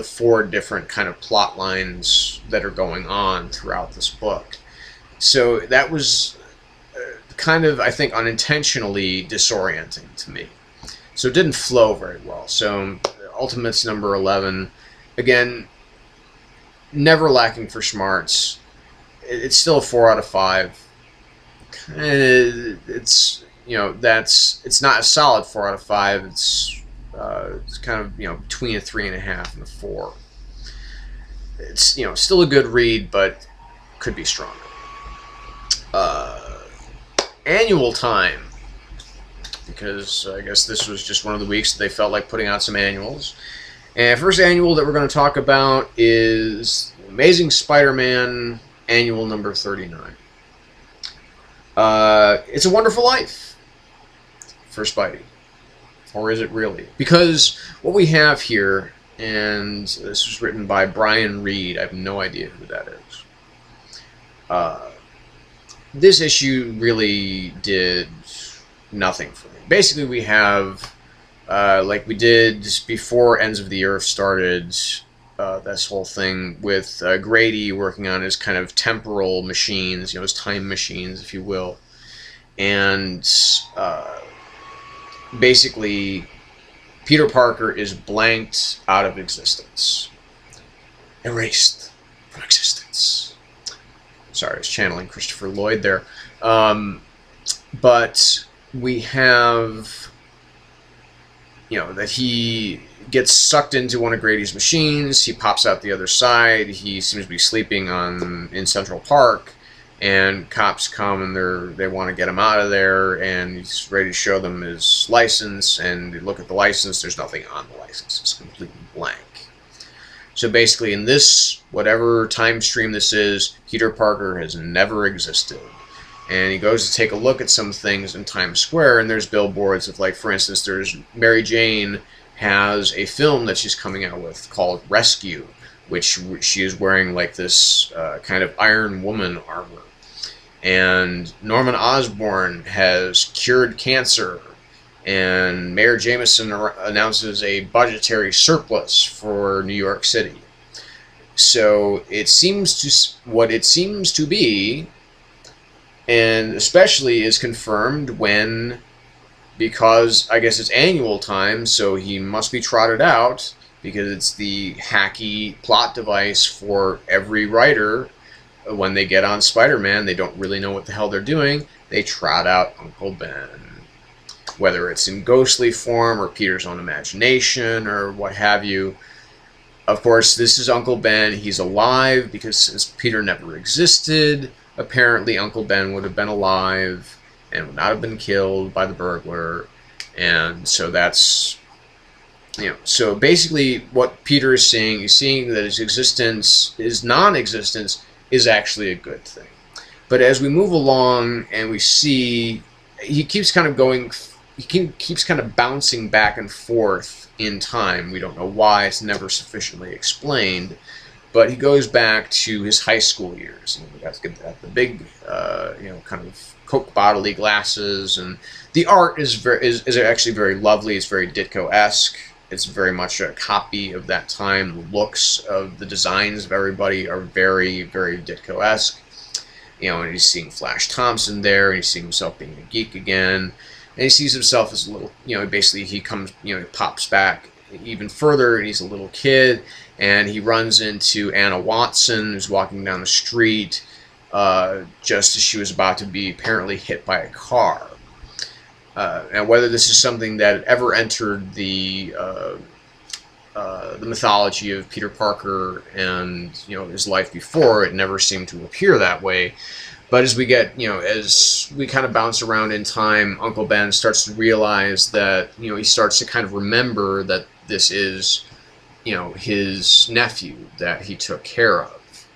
4 different kind of plot lines that are going on throughout this book. So that was kind of, I think, unintentionally disorienting to me. So it didn't flow very well. So Ultimates number 11, again, never lacking for smarts. It's still a 4 out of 5. It's it's not a solid 4 out of 5. It's kind of between a 3.5 and a 4. It's still a good read, but could be stronger. Annual time, because I guess this was just one of the weeks that they felt like putting out some annuals. And first annual that we're going to talk about is Amazing Spider-Man annual number 39. It's a Wonderful Life for Spidey. Or is it really? Because what we have here, and this was written by Brian Reed, I have no idea who that is. This issue really did nothing for me. Basically, we have, like we did before Ends of the Earth started, this whole thing with Grady working on his kind of temporal machines, his time machines, if you will. And basically, Peter Parker is blanked out of existence. Erased from existence. Sorry, I was channeling Christopher Lloyd there. But we have, that he gets sucked into one of Grady's machines. He pops out the other side. He seems to be sleeping in Central Park. And cops come and they want to get him out of there. And he's ready to show them his license. And they look at the license. There's nothing on the license. It's completely blank. So basically, in this, whatever time stream this is, Peter Parker has never existed. And he goes to take a look at some things in Times Square, and there's billboards of, like, for instance, there's Mary Jane has a film that she's coming out with called Rescue, which she is wearing, like, this kind of Iron Woman armor. And Norman Osborn has cured cancer. And Mayor Jameson announces a budgetary surplus for New York City. So it seems what it seems to be, and especially is confirmed because I guess it's annual time, so he must be trotted out, because it's the hacky plot device for every writer. When they get on Spider-Man, they don't really know what the hell they're doing. They trot out Uncle Ben. Whether it's in ghostly form or Peter's own imagination or what have you. Of course, this is Uncle Ben. He's alive because since Peter never existed, apparently Uncle Ben would have been alive and would not have been killed by the burglar. And so that's, so basically what Peter is seeing, he's seeing that his existence, his non-existence, is actually a good thing. But as we move along and we see, he keeps kind of bouncing back and forth in time. We don't know why. It's never sufficiently explained. But he goes back to his high school years. And we got to get the big, kind of Coke bottle-y glasses. And the art is actually very lovely. It's very Ditko-esque. It's very much a copy of that time. The looks of the designs of everybody are very, very Ditko-esque. And he's seeing Flash Thompson there, and he's seeing himself being a geek again. And he sees himself as a little, basically he comes, he pops back even further, and he's a little kid, and he runs into Anna Watson, who's walking down the street, just as she was about to be apparently hit by a car. and whether this is something that ever entered the mythology of Peter Parker and his life before, it never seemed to appear that way. But as we get, as we kind of bounce around in time, Uncle Ben starts to realize that, he starts to kind of remember that this is, his nephew that he took care of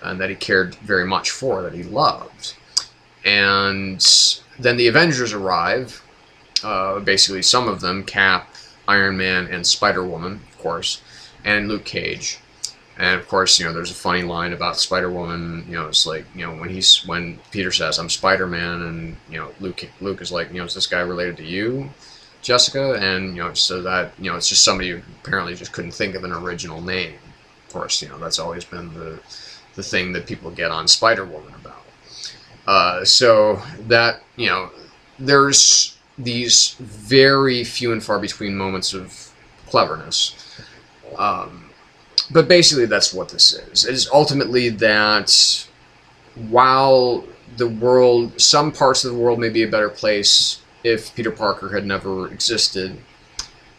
and that he cared very much for, that he loved. And then the Avengers arrive, basically some of them, Cap, Iron Man, and Spider-Woman, of course, and Luke Cage. And of course, there's a funny line about Spider-Woman. It's like, when Peter says, "I'm Spider-Man," and Luke is like, "Is this guy related to you, Jessica?" And so that it's just somebody who apparently just couldn't think of an original name. Of course, that's always been the thing that people get on Spider-Woman about. So that there's these very few and far between moments of cleverness. But basically that's what this is. It is ultimately that while some parts of the world may be a better place if Peter Parker had never existed,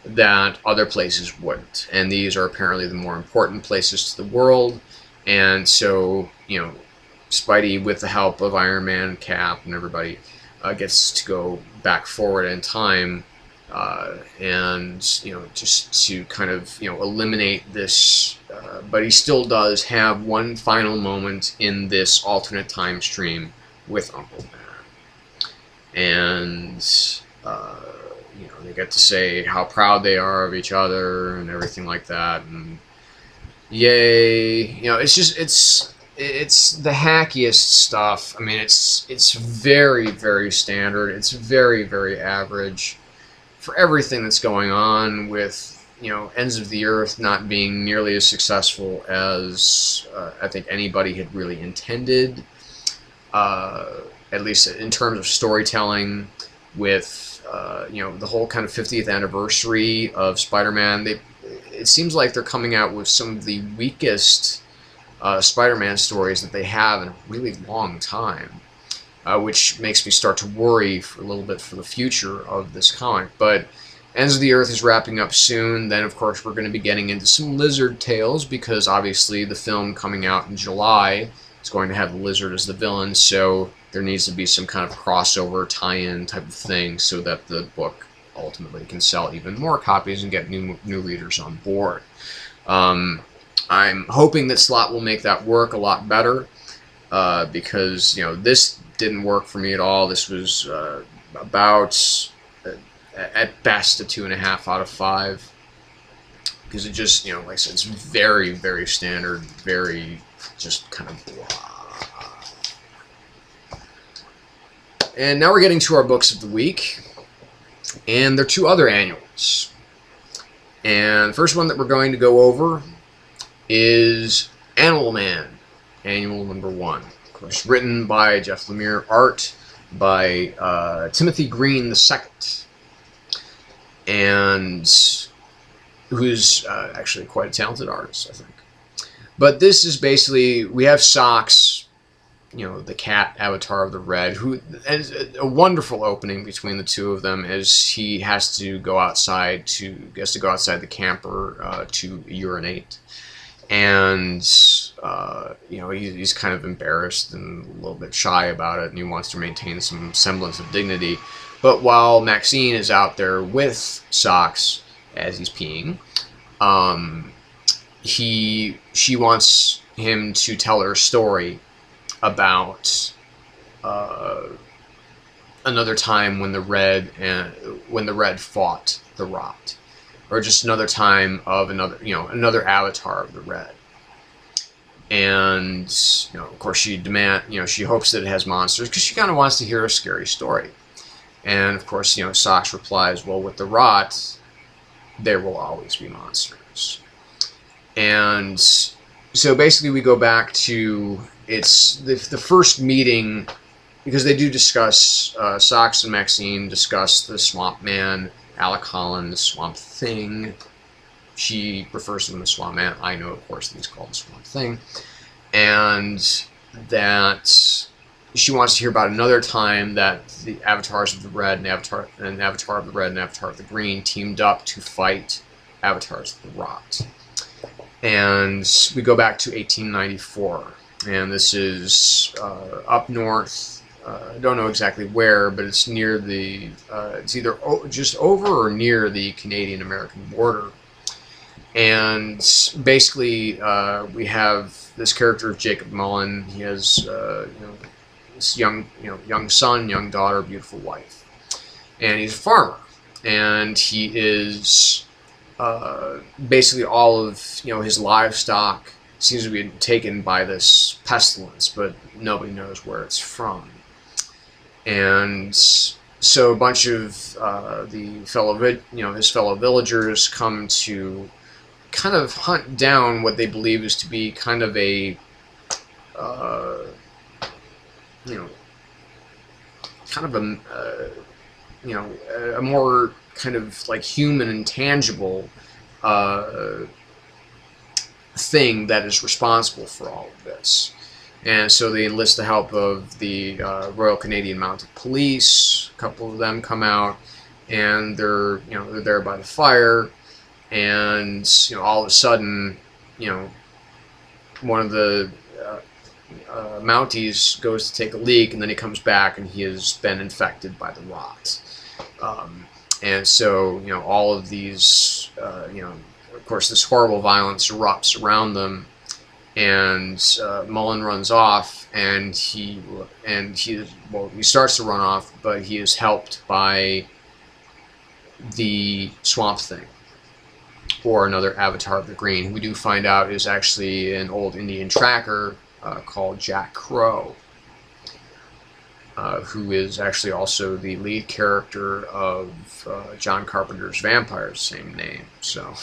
that other places wouldn't. And these are apparently the more important places to the world. And so, Spidey, with the help of Iron Man, Cap, and everybody, gets to go back forward in time and just to kind of eliminate this, but he still does have one final moment in this alternate time stream with Uncle Ben, and they get to say how proud they are of each other and everything like that, and yay, it's the hackiest stuff. I mean, it's very, very standard. It's very, very average for everything that's going on with, Ends of the Earth not being nearly as successful as I think anybody had really intended, at least in terms of storytelling, with, the whole kind of 50th anniversary of Spider-Man. It seems like they're coming out with some of the weakest Spider-Man stories that they have in a really long time, which makes me start to worry for a little bit for the future of this comic. But Ends of the Earth is wrapping up soon. Then, of course, we're going to be getting into some Lizard tales, because obviously the film coming out in July is going to have the Lizard as the villain, so there needs to be some kind of crossover tie-in type of thing so that the book ultimately can sell even more copies and get new readers on board. I'm hoping that Slott will make that work a lot better, because this didn't work for me at all. This was about at best a 2.5 out of 5, because it just like I said, it's very, very standard, very just kind of blah. And now we're getting to our books of the week, and there are 2 other annuals. And the first one that we're going to go over is Animal Man, Annual number 1. Of course, written by Jeff Lemire, art by Timothy Green II, and who's actually quite a talented artist, I think. But this is basically, we have Socks, the cat avatar of the Red, who has a wonderful opening between the two of them, as he has to go outside the camper to urinate. And he's kind of embarrassed and a little bit shy about it, and he wants to maintain some semblance of dignity. But while Maxine is out there with Socks as he's peeing, she wants him to tell her a story about another time when the Red fought the Rot, or just another time of another avatar of the Red. And of course, she hopes that it has monsters, because she kind of wants to hear a scary story. And of course, Socks replies, "Well, with the Rot, there will always be monsters." And so basically, we go back to the first meeting, because they do discuss, Socks and Maxine discuss the Swamp Man, Alec Holland, the Swamp Thing. She refers to him as Swamp Man. I know, of course, that he's called the Swamp Thing. And that she wants to hear about another time that the Avatars of the Red and Avatar of the Red and Avatar of the Green teamed up to fight Avatars of the Rot. And we go back to 1894, and this is up north. I don't know exactly where, but it's near the. It's either just over or near the Canadian-American border. And basically, we have this character of Jacob Mullen. He has, this young son, young daughter, beautiful wife, and he's a farmer. And he is basically all of his livestock seems to be taken by this pestilence, but nobody knows where it's from. And so a bunch of his fellow villagers come to kind of hunt down what they believe is to be kind of a a more kind of like human and tangible thing that is responsible for all of this. And so they enlist the help of the Royal Canadian Mounted Police. A couple of them come out, and they're there by the fire, and all of a sudden, one of the Mounties goes to take a leak, and then he comes back, and he has been infected by the rot. And so all of these, of course, this horrible violence erupts around them. And Mullen runs off, and he starts to run off, but he is helped by the Swamp Thing, or another Avatar of the Green, who we do find out is actually an old Indian tracker called Jack Crow, who is actually also the lead character of John Carpenter's Vampires, same name. So.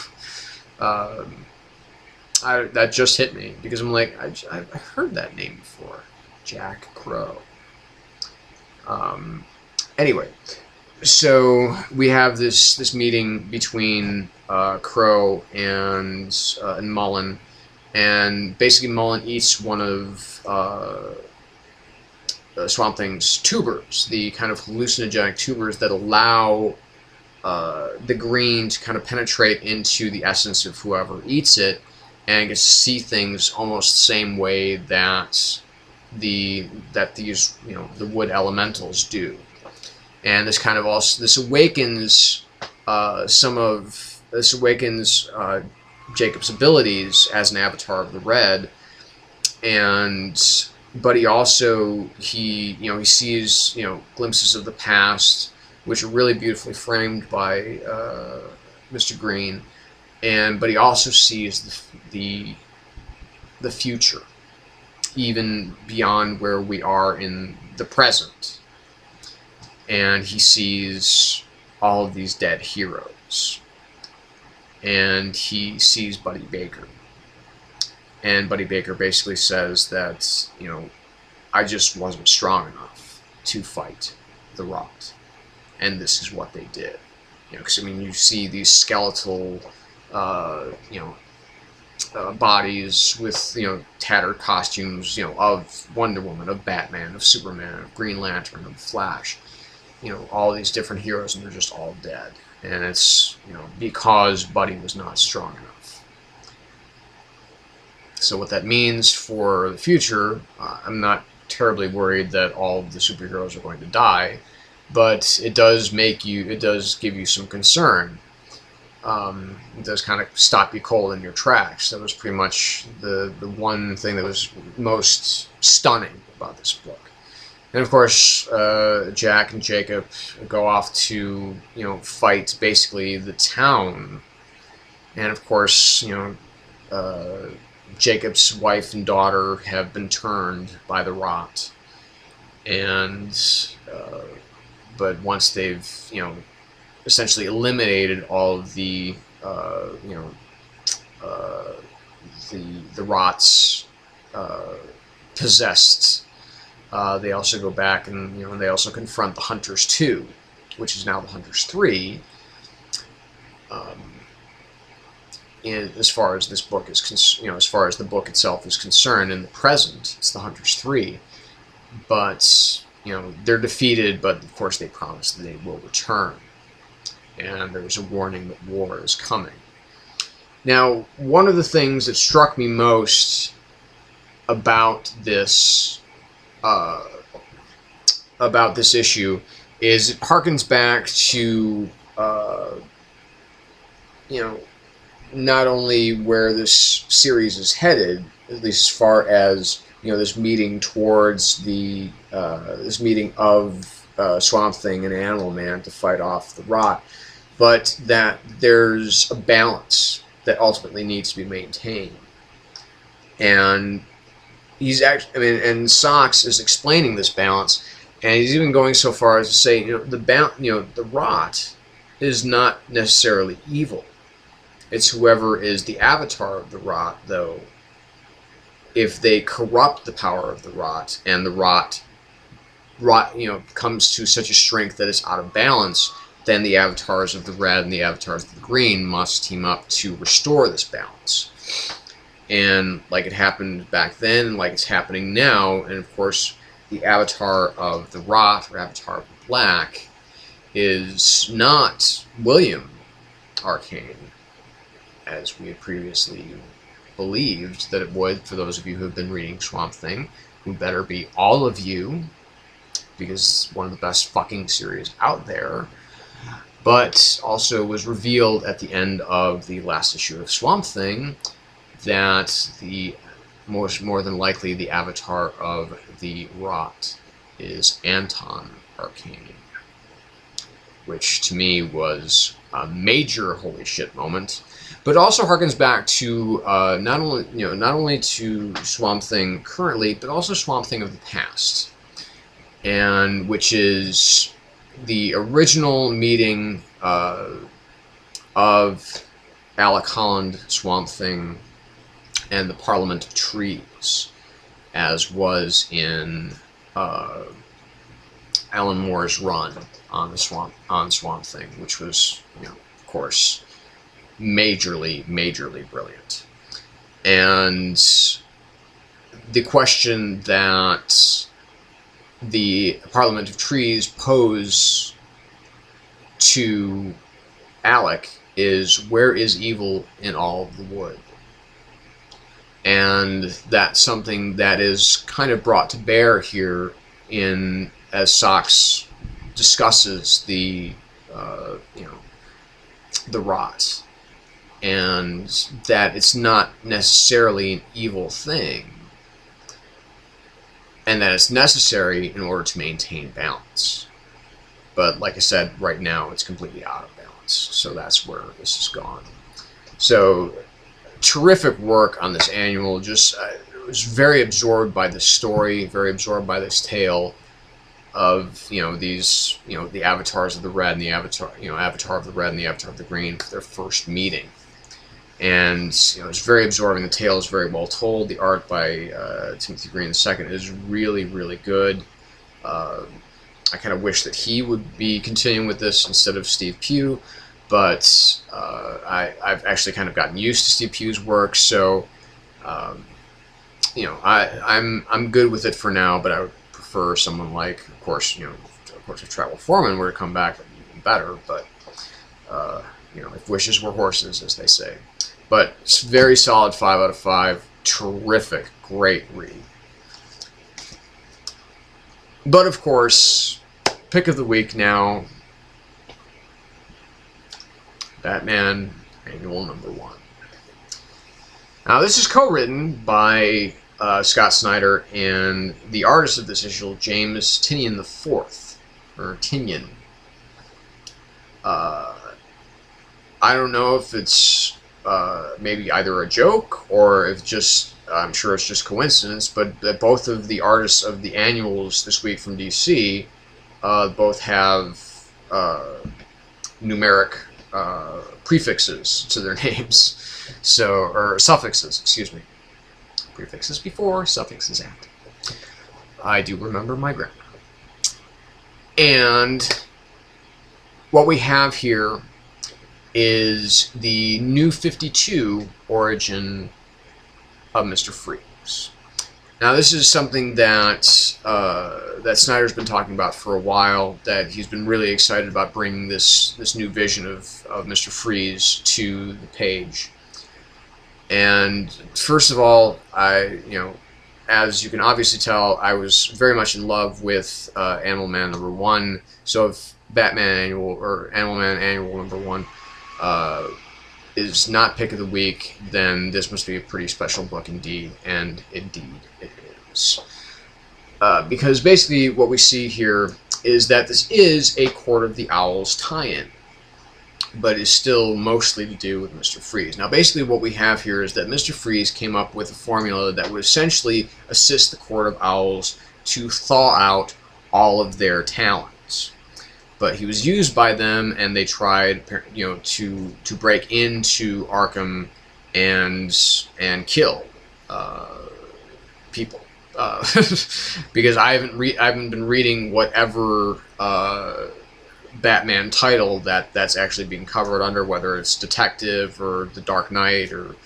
That just hit me, because I'm like, I've heard that name before, Jack Crow. Anyway, so we have this meeting between Crow and Mullen, and basically Mullen eats one of Swamp Thing's tubers, the kind of hallucinogenic tubers that allow the green to kind of penetrate into the essence of whoever eats it, and gets to see things almost the same way that these the wood elementals do. And this kind of this awakens Jacob's abilities as an Avatar of the Red, but he also he sees glimpses of the past, which are really beautifully framed by Mr. Green. But he also sees the future, even beyond where we are in the present. And he sees all of these dead heroes. And he sees Buddy Baker. And Buddy Baker basically says that, I just wasn't strong enough to fight the Rot. And this is what they did. Because, you see these skeletal bodies with tattered costumes of Wonder Woman, of Batman, of Superman, of Green Lantern, of Flash, all these different heroes, and they're just all dead. And it's because Buddy was not strong enough. So what that means for the future, I'm not terribly worried that all of the superheroes are going to die, but it does give you some concern. It does kind of stop you cold in your tracks. That was pretty much the one thing that was most stunning about this book. And of course, Jack and Jacob go off to fight basically the town. And of course, Jacob's wife and daughter have been turned by the Rot. And but once they've essentially eliminated all of the Rot's possessed, they also go back and they also confront the Hunters 2, which is now the Hunters 3. As far as this book is as far as the book itself is concerned, in the present, it's the Hunters 3. but they're defeated. But of course, they promise that they will return, and there's a warning that war is coming. Now, one of the things that struck me most about this issue is it harkens back to not only where this series is headed, at least as far as this meeting towards the this meeting of Swamp Thing and Animal Man to fight off the rot, but that there's a balance that ultimately needs to be maintained. And he's actually, and Socks is explaining this balance, and he's even going so far as to say, the rot is not necessarily evil. It's whoever is the avatar of the rot, though. If they corrupt the power of the rot, and the rot comes to such a strength that it's out of balance, then the avatars of the red and the avatars of the green must team up to restore this balance. And like it happened back then, and like it's happening now, and of course the avatar of the rot, or avatar of the black, is not William Arcane, as we had previously believed that it would. For those of you who have been reading Swamp Thing, who better be all of you, because it's one of the best fucking series out there. But also was revealed at the end of the last issue of Swamp Thing that the more than likely the avatar of the rot is Anton Arcane, which to me was a major holy shit moment. But it also harkens back to not only to Swamp Thing currently, but also Swamp Thing of the past, and which is the original meeting of Alec Holland, Swamp Thing, and the Parliament of Trees, as was in Alan Moore's run on Swamp Thing, which was, of course, majorly brilliant. And the question that the Parliament of Trees pose to Alec is, where is evil in all of the wood? And that's something that is kind of brought to bear here as Socks discusses the rot, and that it's not necessarily an evil thing, and that it's necessary in order to maintain balance. But like I said, right now it's completely out of balance, so that's where this has gone. So terrific work on this annual. Just was very absorbed by this story, very absorbed by this tale of these the avatars of the red and the avatar of the red and the avatar of the green for their first meeting. And it's very absorbing. The tale is very well told. The art by Timothy Green II is really, really good. I kind of wish that he would be continuing with this instead of Steve Pugh, but I've actually kind of gotten used to Steve Pugh's work, so I'm good with it for now. But I would prefer someone like, of course, if Travel Foreman were to come back, that'd be even better. But if wishes were horses, as they say. But it's very solid 5 out of 5. Terrific, great read. But of course, pick of the week now, Batman Annual #1. Now this is co-written by Scott Snyder and the artist of this issue, James Tynion IV, or Tynion. I don't know if it's maybe either a joke or if just, I'm sure it's just coincidence, but that both of the artists of the annuals this week from DC both have numeric prefixes to their names, or suffixes, excuse me. Prefixes before, suffixes after. I do remember my grammar. And what we have here is the New 52 origin of Mr. Freeze. Now, this is something that that Snyder's been talking about for a while. That he's been really excited about bringing this new vision of Mr. Freeze to the page. And first of all, as you can obviously tell, I was very much in love with Animal Man #1. So if Animal Man Annual #1 is not pick of the week, then this must be a pretty special book indeed, and indeed it is. Because basically what we see here is that this is a Court of the Owls tie-in, but is still mostly to do with Mr. Freeze. Now basically what we have here is that Mr. Freeze came up with a formula that would essentially assist the Court of Owls to thaw out all of their talons. But he was used by them, and they tried, to break into Arkham and kill people. Because I haven't been reading whatever Batman title that's actually being covered under, whether it's Detective or The Dark Knight, or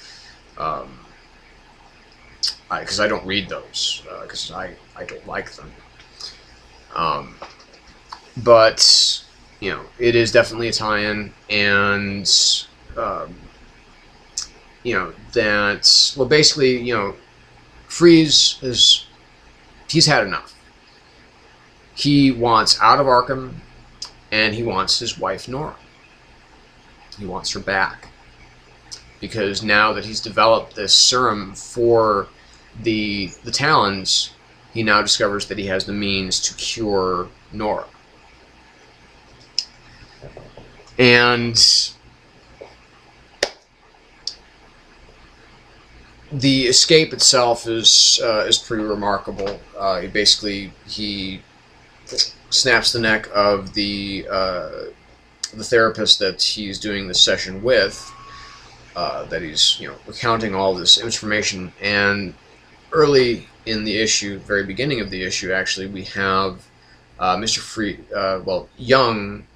because I don't read those because I don't like them. But it is definitely a tie-in, and basically, Freeze he's had enough. He wants out of Arkham, and he wants his wife Nora. He wants her back, because now that he's developed this serum for the Talons, he now discovers that he has the means to cure Nora. And the escape itself is pretty remarkable. He snaps the neck of the therapist that he's doing the session with. That he's recounting all this information, and early in the issue, very beginning of the issue, actually, we have young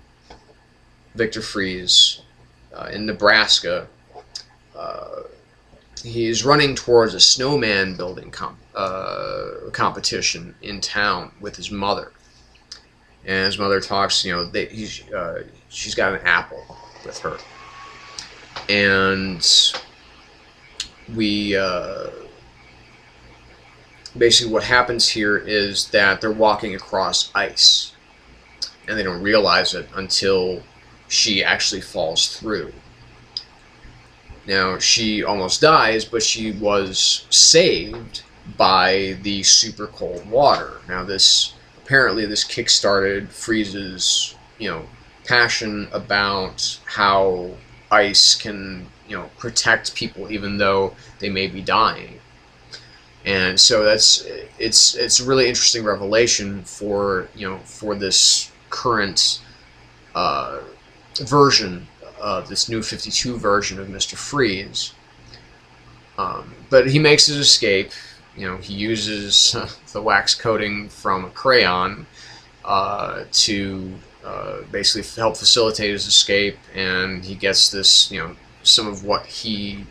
Victor Freeze in Nebraska. He's running towards a snowman building competition in town with his mother, and his mother talks. She's got an apple with her, and we basically what happens here is that they're walking across ice, and they don't realize it until she actually falls through. Now, she almost dies, but she was saved by the super cold water. Now, apparently this kick-started Freeze's, passion about how ice can, protect people even though they may be dying. And so it's a really interesting revelation for this current version of this new 52 version of Mr. Freeze. But he makes his escape. He uses the wax coating from a crayon to basically help facilitate his escape, and he gets this, some of what he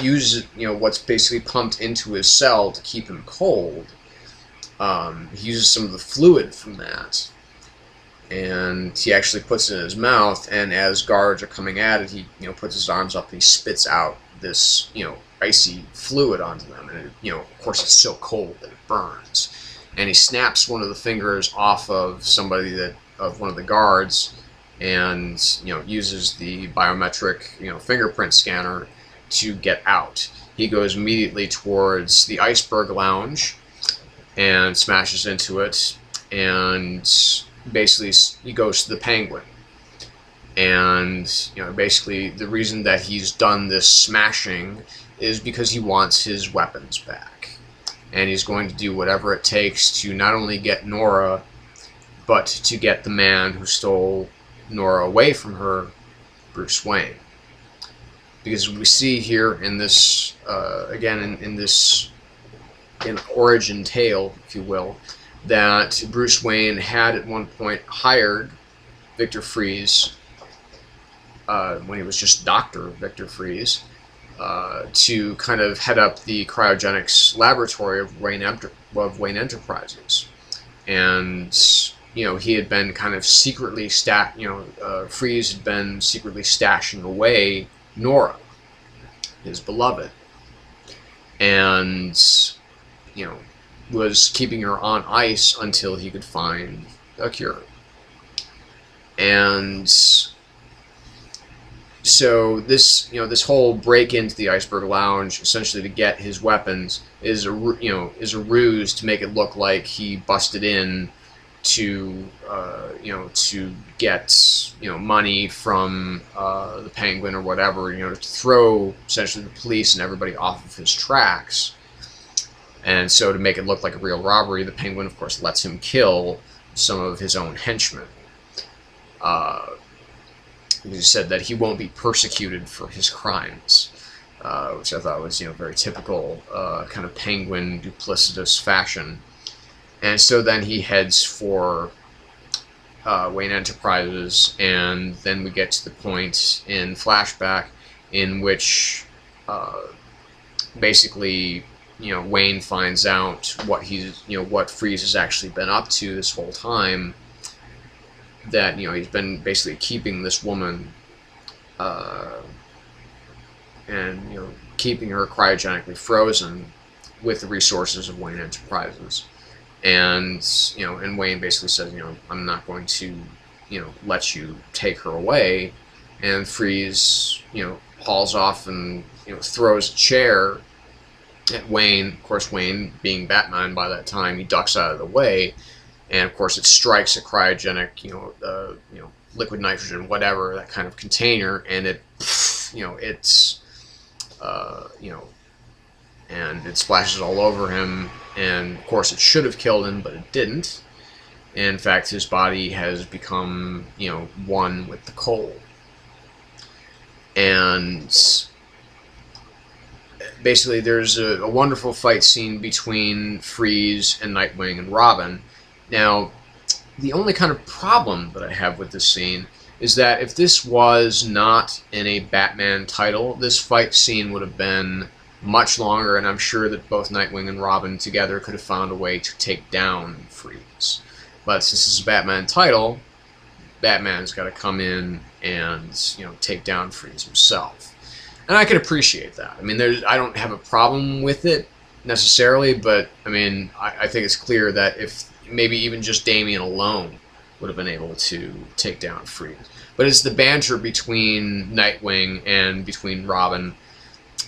uses, what's basically pumped into his cell to keep him cold. He uses some of the fluid from that, and he actually puts it in his mouth, and as guards are coming at it, he puts his arms up and he spits out this icy fluid onto them, and of course it's so cold that it burns, and he snaps one of the fingers off of one of the guards, and uses the biometric fingerprint scanner to get out. He goes immediately towards the Iceberg Lounge and smashes into it, and basically he goes to the Penguin, and basically the reason that he's done this smashing is because he wants his weapons back, and he's going to do whatever it takes to not only get Nora, but to get the man who stole Nora away from her, Bruce Wayne. Because we see here in this again in this origin tale, if you will, that Bruce Wayne had at one point hired Victor Freeze when he was just Dr. Victor Freeze, to kind of head up the cryogenics laboratory of Wayne Enterprises. And he had been kind of secretly Freeze had been secretly stashing away Nora, his beloved, and was keeping her on ice until he could find a cure. And so this whole break into the Iceberg Lounge, essentially to get his weapons, is a ruse to make it look like he busted in to get money from the Penguin or whatever, to throw essentially the police and everybody off of his tracks. And so to make it look like a real robbery, the Penguin, of course, lets him kill some of his own henchmen. He said that he won't be persecuted for his crimes, which I thought was very typical kind of Penguin duplicitous fashion. And so then he heads for Wayne Enterprises, and then we get to the point in flashback in which basically Wayne finds out what what Freeze has actually been up to this whole time. That he's been basically keeping this woman and keeping her cryogenically frozen with the resources of Wayne Enterprises. And and Wayne basically says, I'm not going to let you take her away. And Freeze hauls off and throws a chair at Wayne. Of course, Wayne, being Batman by that time, he ducks out of the way, and of course it strikes a cryogenic liquid nitrogen, whatever, that kind of container, and it and it splashes all over him. And of course it should have killed him, but it didn't. In fact, his body has become one with the coal. And basically there's a wonderful fight scene between Freeze and Nightwing and Robin. Now, the only kind of problem that I have with this scene is that if this was not in a Batman title, this fight scene would have been much longer, and I'm sure that both Nightwing and Robin together could have found a way to take down Freeze. But since this is a Batman title, Batman's got to come in and take down Freeze himself. And I can appreciate that. I mean, I don't have a problem with it necessarily, but I mean, I think it's clear that if maybe even just Damian alone would have been able to take down Freeze. But it's the banter between Nightwing and between Robin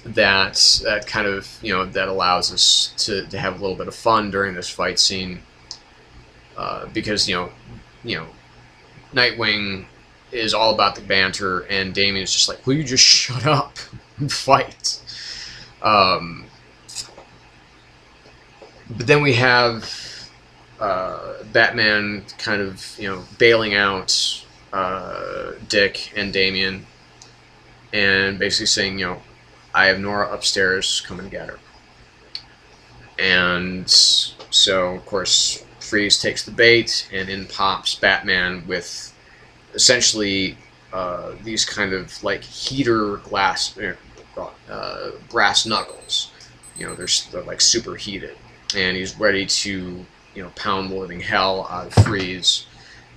that kind of that allows us to have a little bit of fun during this fight scene, because Nightwing is all about the banter, and Damian is just like, will you just shut up and fight? But then we have Batman kind of bailing out Dick and Damian, and basically saying, I have Nora upstairs, come and get her. And so, of course, Freeze takes the bait, and in pops Batman with essentially these kind of like heater brass knuckles. They're like super heated, and he's ready to pound the living hell out of Freeze.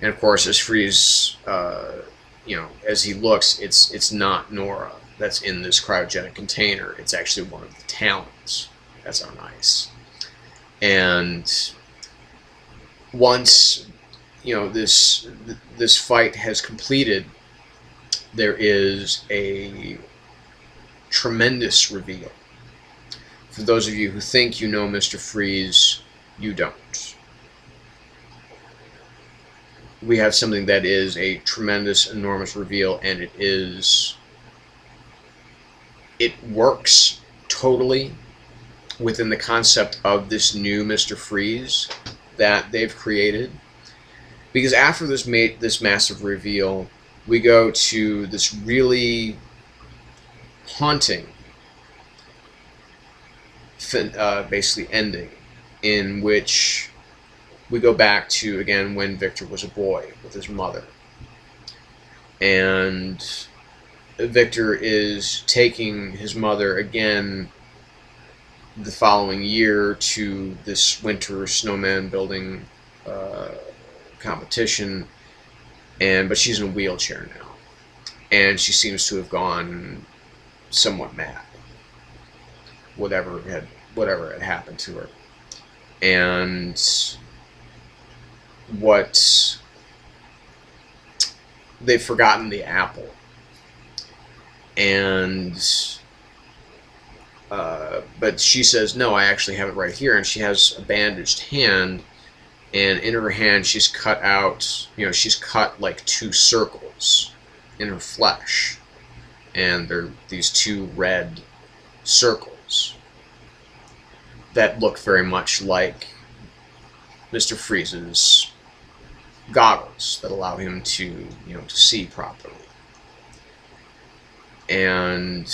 And of course, as Freeze, as he looks, it's not Nora that's in this cryogenic container. It's actually one of the Talons. That's how nice. And once this fight has completed, there is a tremendous reveal. For those of you who think you know Mr. Freeze, you don't. We have something that is a tremendous, enormous reveal, and it works totally within the concept of this new Mr. Freeze that they've created. Because after this massive reveal, we go to this really haunting basically ending, in which we go back to, again, when Victor was a boy with his mother. And Victor is taking his mother again the following year to this winter snowman building competition, but she's in a wheelchair now, and she seems to have gone somewhat mad. Whatever had happened to her, and they've forgotten the apple, and but she says, no, I actually have it right here, and she has a bandaged hand, and in her hand she's cut out, she's cut like 2 circles in her flesh, and they're these 2 red circles that look very much like Mr. Freeze's goggles that allow him to, to see properly. And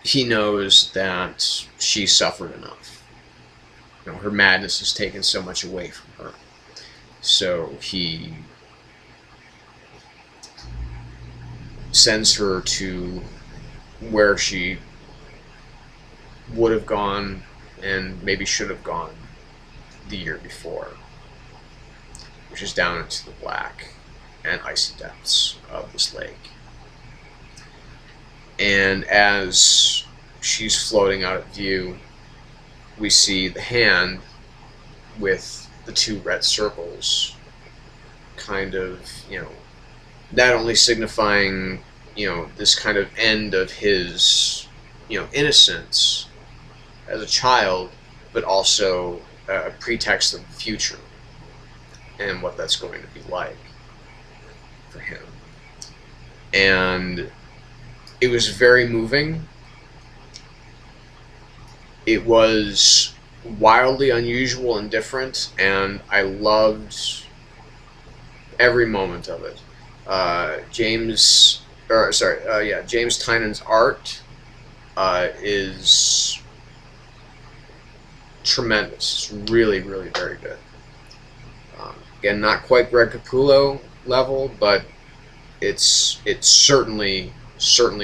he knows that she suffered enough. Her madness has taken so much away from her. So he sends her to where she would have gone and maybe should have gone the year before, which is down into the black and icy depths of this lake. And as she's floating out of view, we see the hand with the 2 red circles kind of, not only signifying, this kind of end of his, innocence as a child, but also a pretext of the future and what that's going to be like for him. And it was very moving. It was wildly unusual and different, and I loved every moment of it. James Tynan's art is tremendous. It's really, really very good. Again, not quite Greg Capullo level, but it certainly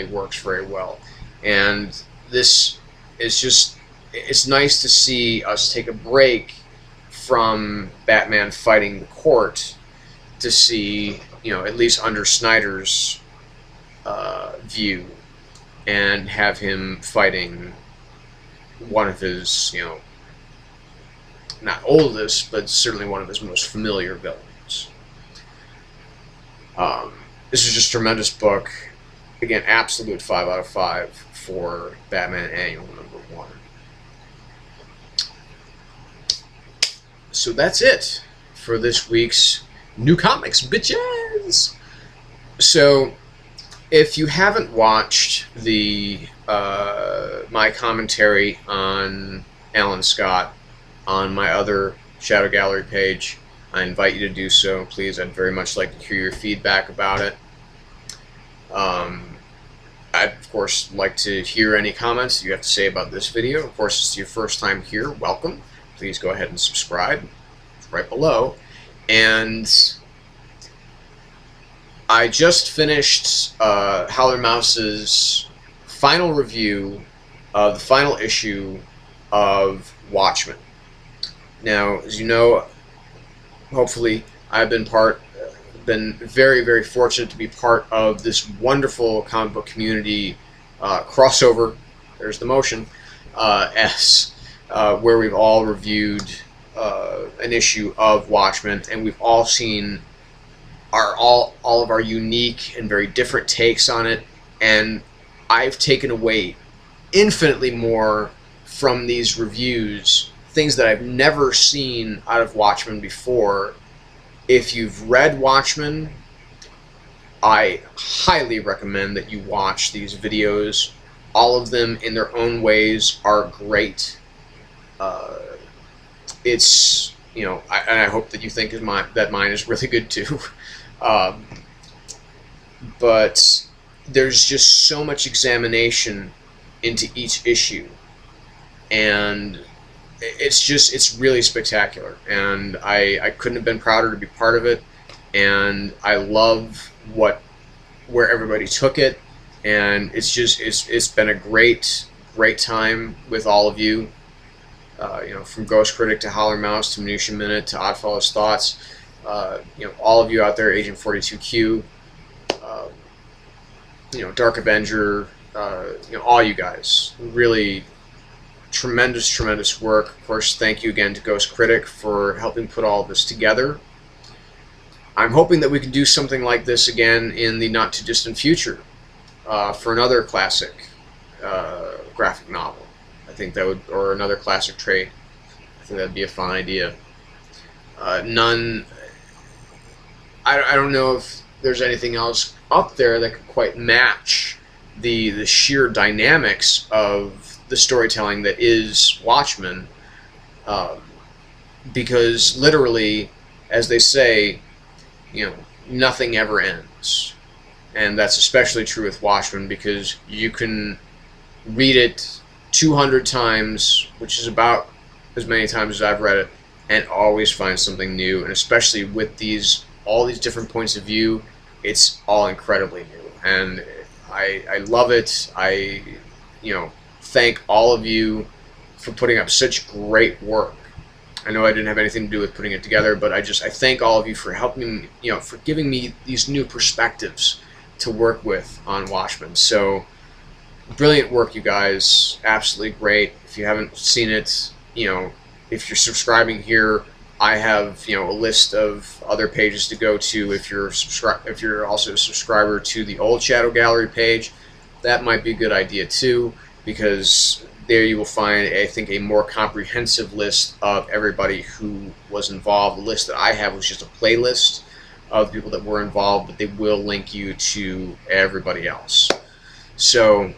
works very well. And this is just, it's nice to see us take a break from Batman fighting the Court to see, at least under Snyder's view, and have him fighting one of his, not oldest, but certainly one of his most familiar villains. This is just a tremendous book. Again, absolute 5 out of 5 for Batman Annual #1. So that's it for this week's New Comics, bitches! So, if you haven't watched the my commentary on Alan Scott on my other Shadow Gallery page, I invite you to do so. Please, I'd very much like to hear your feedback about it. I'd, of course, like to hear any comments you have to say about this video. Of course, if it's your first time here, welcome. Please go ahead and subscribe. It's right below. And I just finished Howler Mouse's final review of the final issue of Watchmen. Now, as you know, hopefully, I've been very, very fortunate to be part of this wonderful comic book community crossover. There's the motion, where we've all reviewed an issue of Watchmen, and we've all seen all of our unique and very different takes on it. And I've taken away infinitely more from these reviews, things that I've never seen out of Watchmen before. If you've read Watchmen, I highly recommend that you watch these videos. All of them, in their own ways, are great. It's, and I hope that you think that mine is really good too. But there's just so much examination into each issue, and it's really spectacular, and I couldn't have been prouder to be part of it. and I love where everybody took it, and it's been a great time with all of you. You know, from Ghost Critic to Holler Mouse to Minutia Minute to Oddfellow's Thoughts, you know, all of you out there, Agent 42Q, you know, Dark Avenger, you know, all you guys, really tremendous work. Of course, thank you again to Ghost Critic for helping put all this together. I'm hoping that we can do something like this again in the not too distant future for another classic graphic novel. I think that would, or another classic trade. I think that'd be a fun idea. I don't know if there's anything else up there that could quite match the sheer dynamics of the storytelling that is Watchmen, because literally, as they say, you know, nothing ever ends, and that's especially true with Watchmen, because you can read it 200 times, which is about as many times as I've read it, and always find something new. And especially with all these different points of view, it's all incredibly new, and I love it. You know, thank all of you for putting up such great work. I know I didn't have anything to do with putting it together, but I thank all of you for helping, you know, for giving me these new perspectives to work with on Watchmen. So, brilliant work, you guys. Absolutely great. If you haven't seen it, you know, if you're subscribing here, I have, you know, a list of other pages to go to. If you're also a subscriber to the old Shadow Gallery page, that might be a good idea too, because there you will find, I think, a more comprehensive list of everybody who was involved. The list that I have was just a playlist of the people that were involved, but they will link you to everybody else. So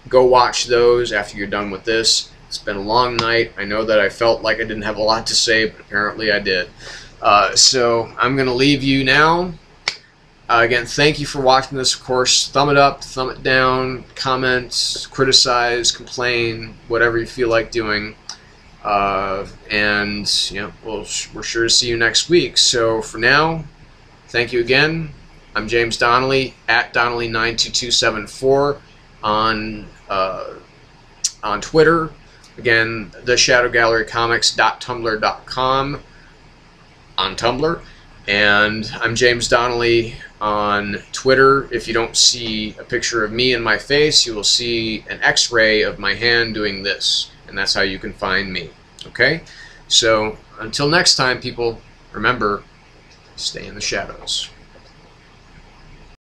go watch those after you're done with this. It's been a long night. I know that I felt like I didn't have a lot to say, but apparently I did. So I'm going to leave you now. Again, thank you for watching this. Of course, thumb it up, thumb it down, comment, criticize, complain, whatever you feel like doing. And you know, we're sure to see you next week. So for now, thank you again. I'm James Donnelly at Donnelly92274 on Twitter. Again, theshadowgallerycomics.tumblr.com on Tumblr. And I'm James Donnelly on Twitter. If you don't see a picture of me and my face, you will see an X-ray of my hand doing this. And that's how you can find me. Okay? So, until next time, people, remember, stay in the shadows.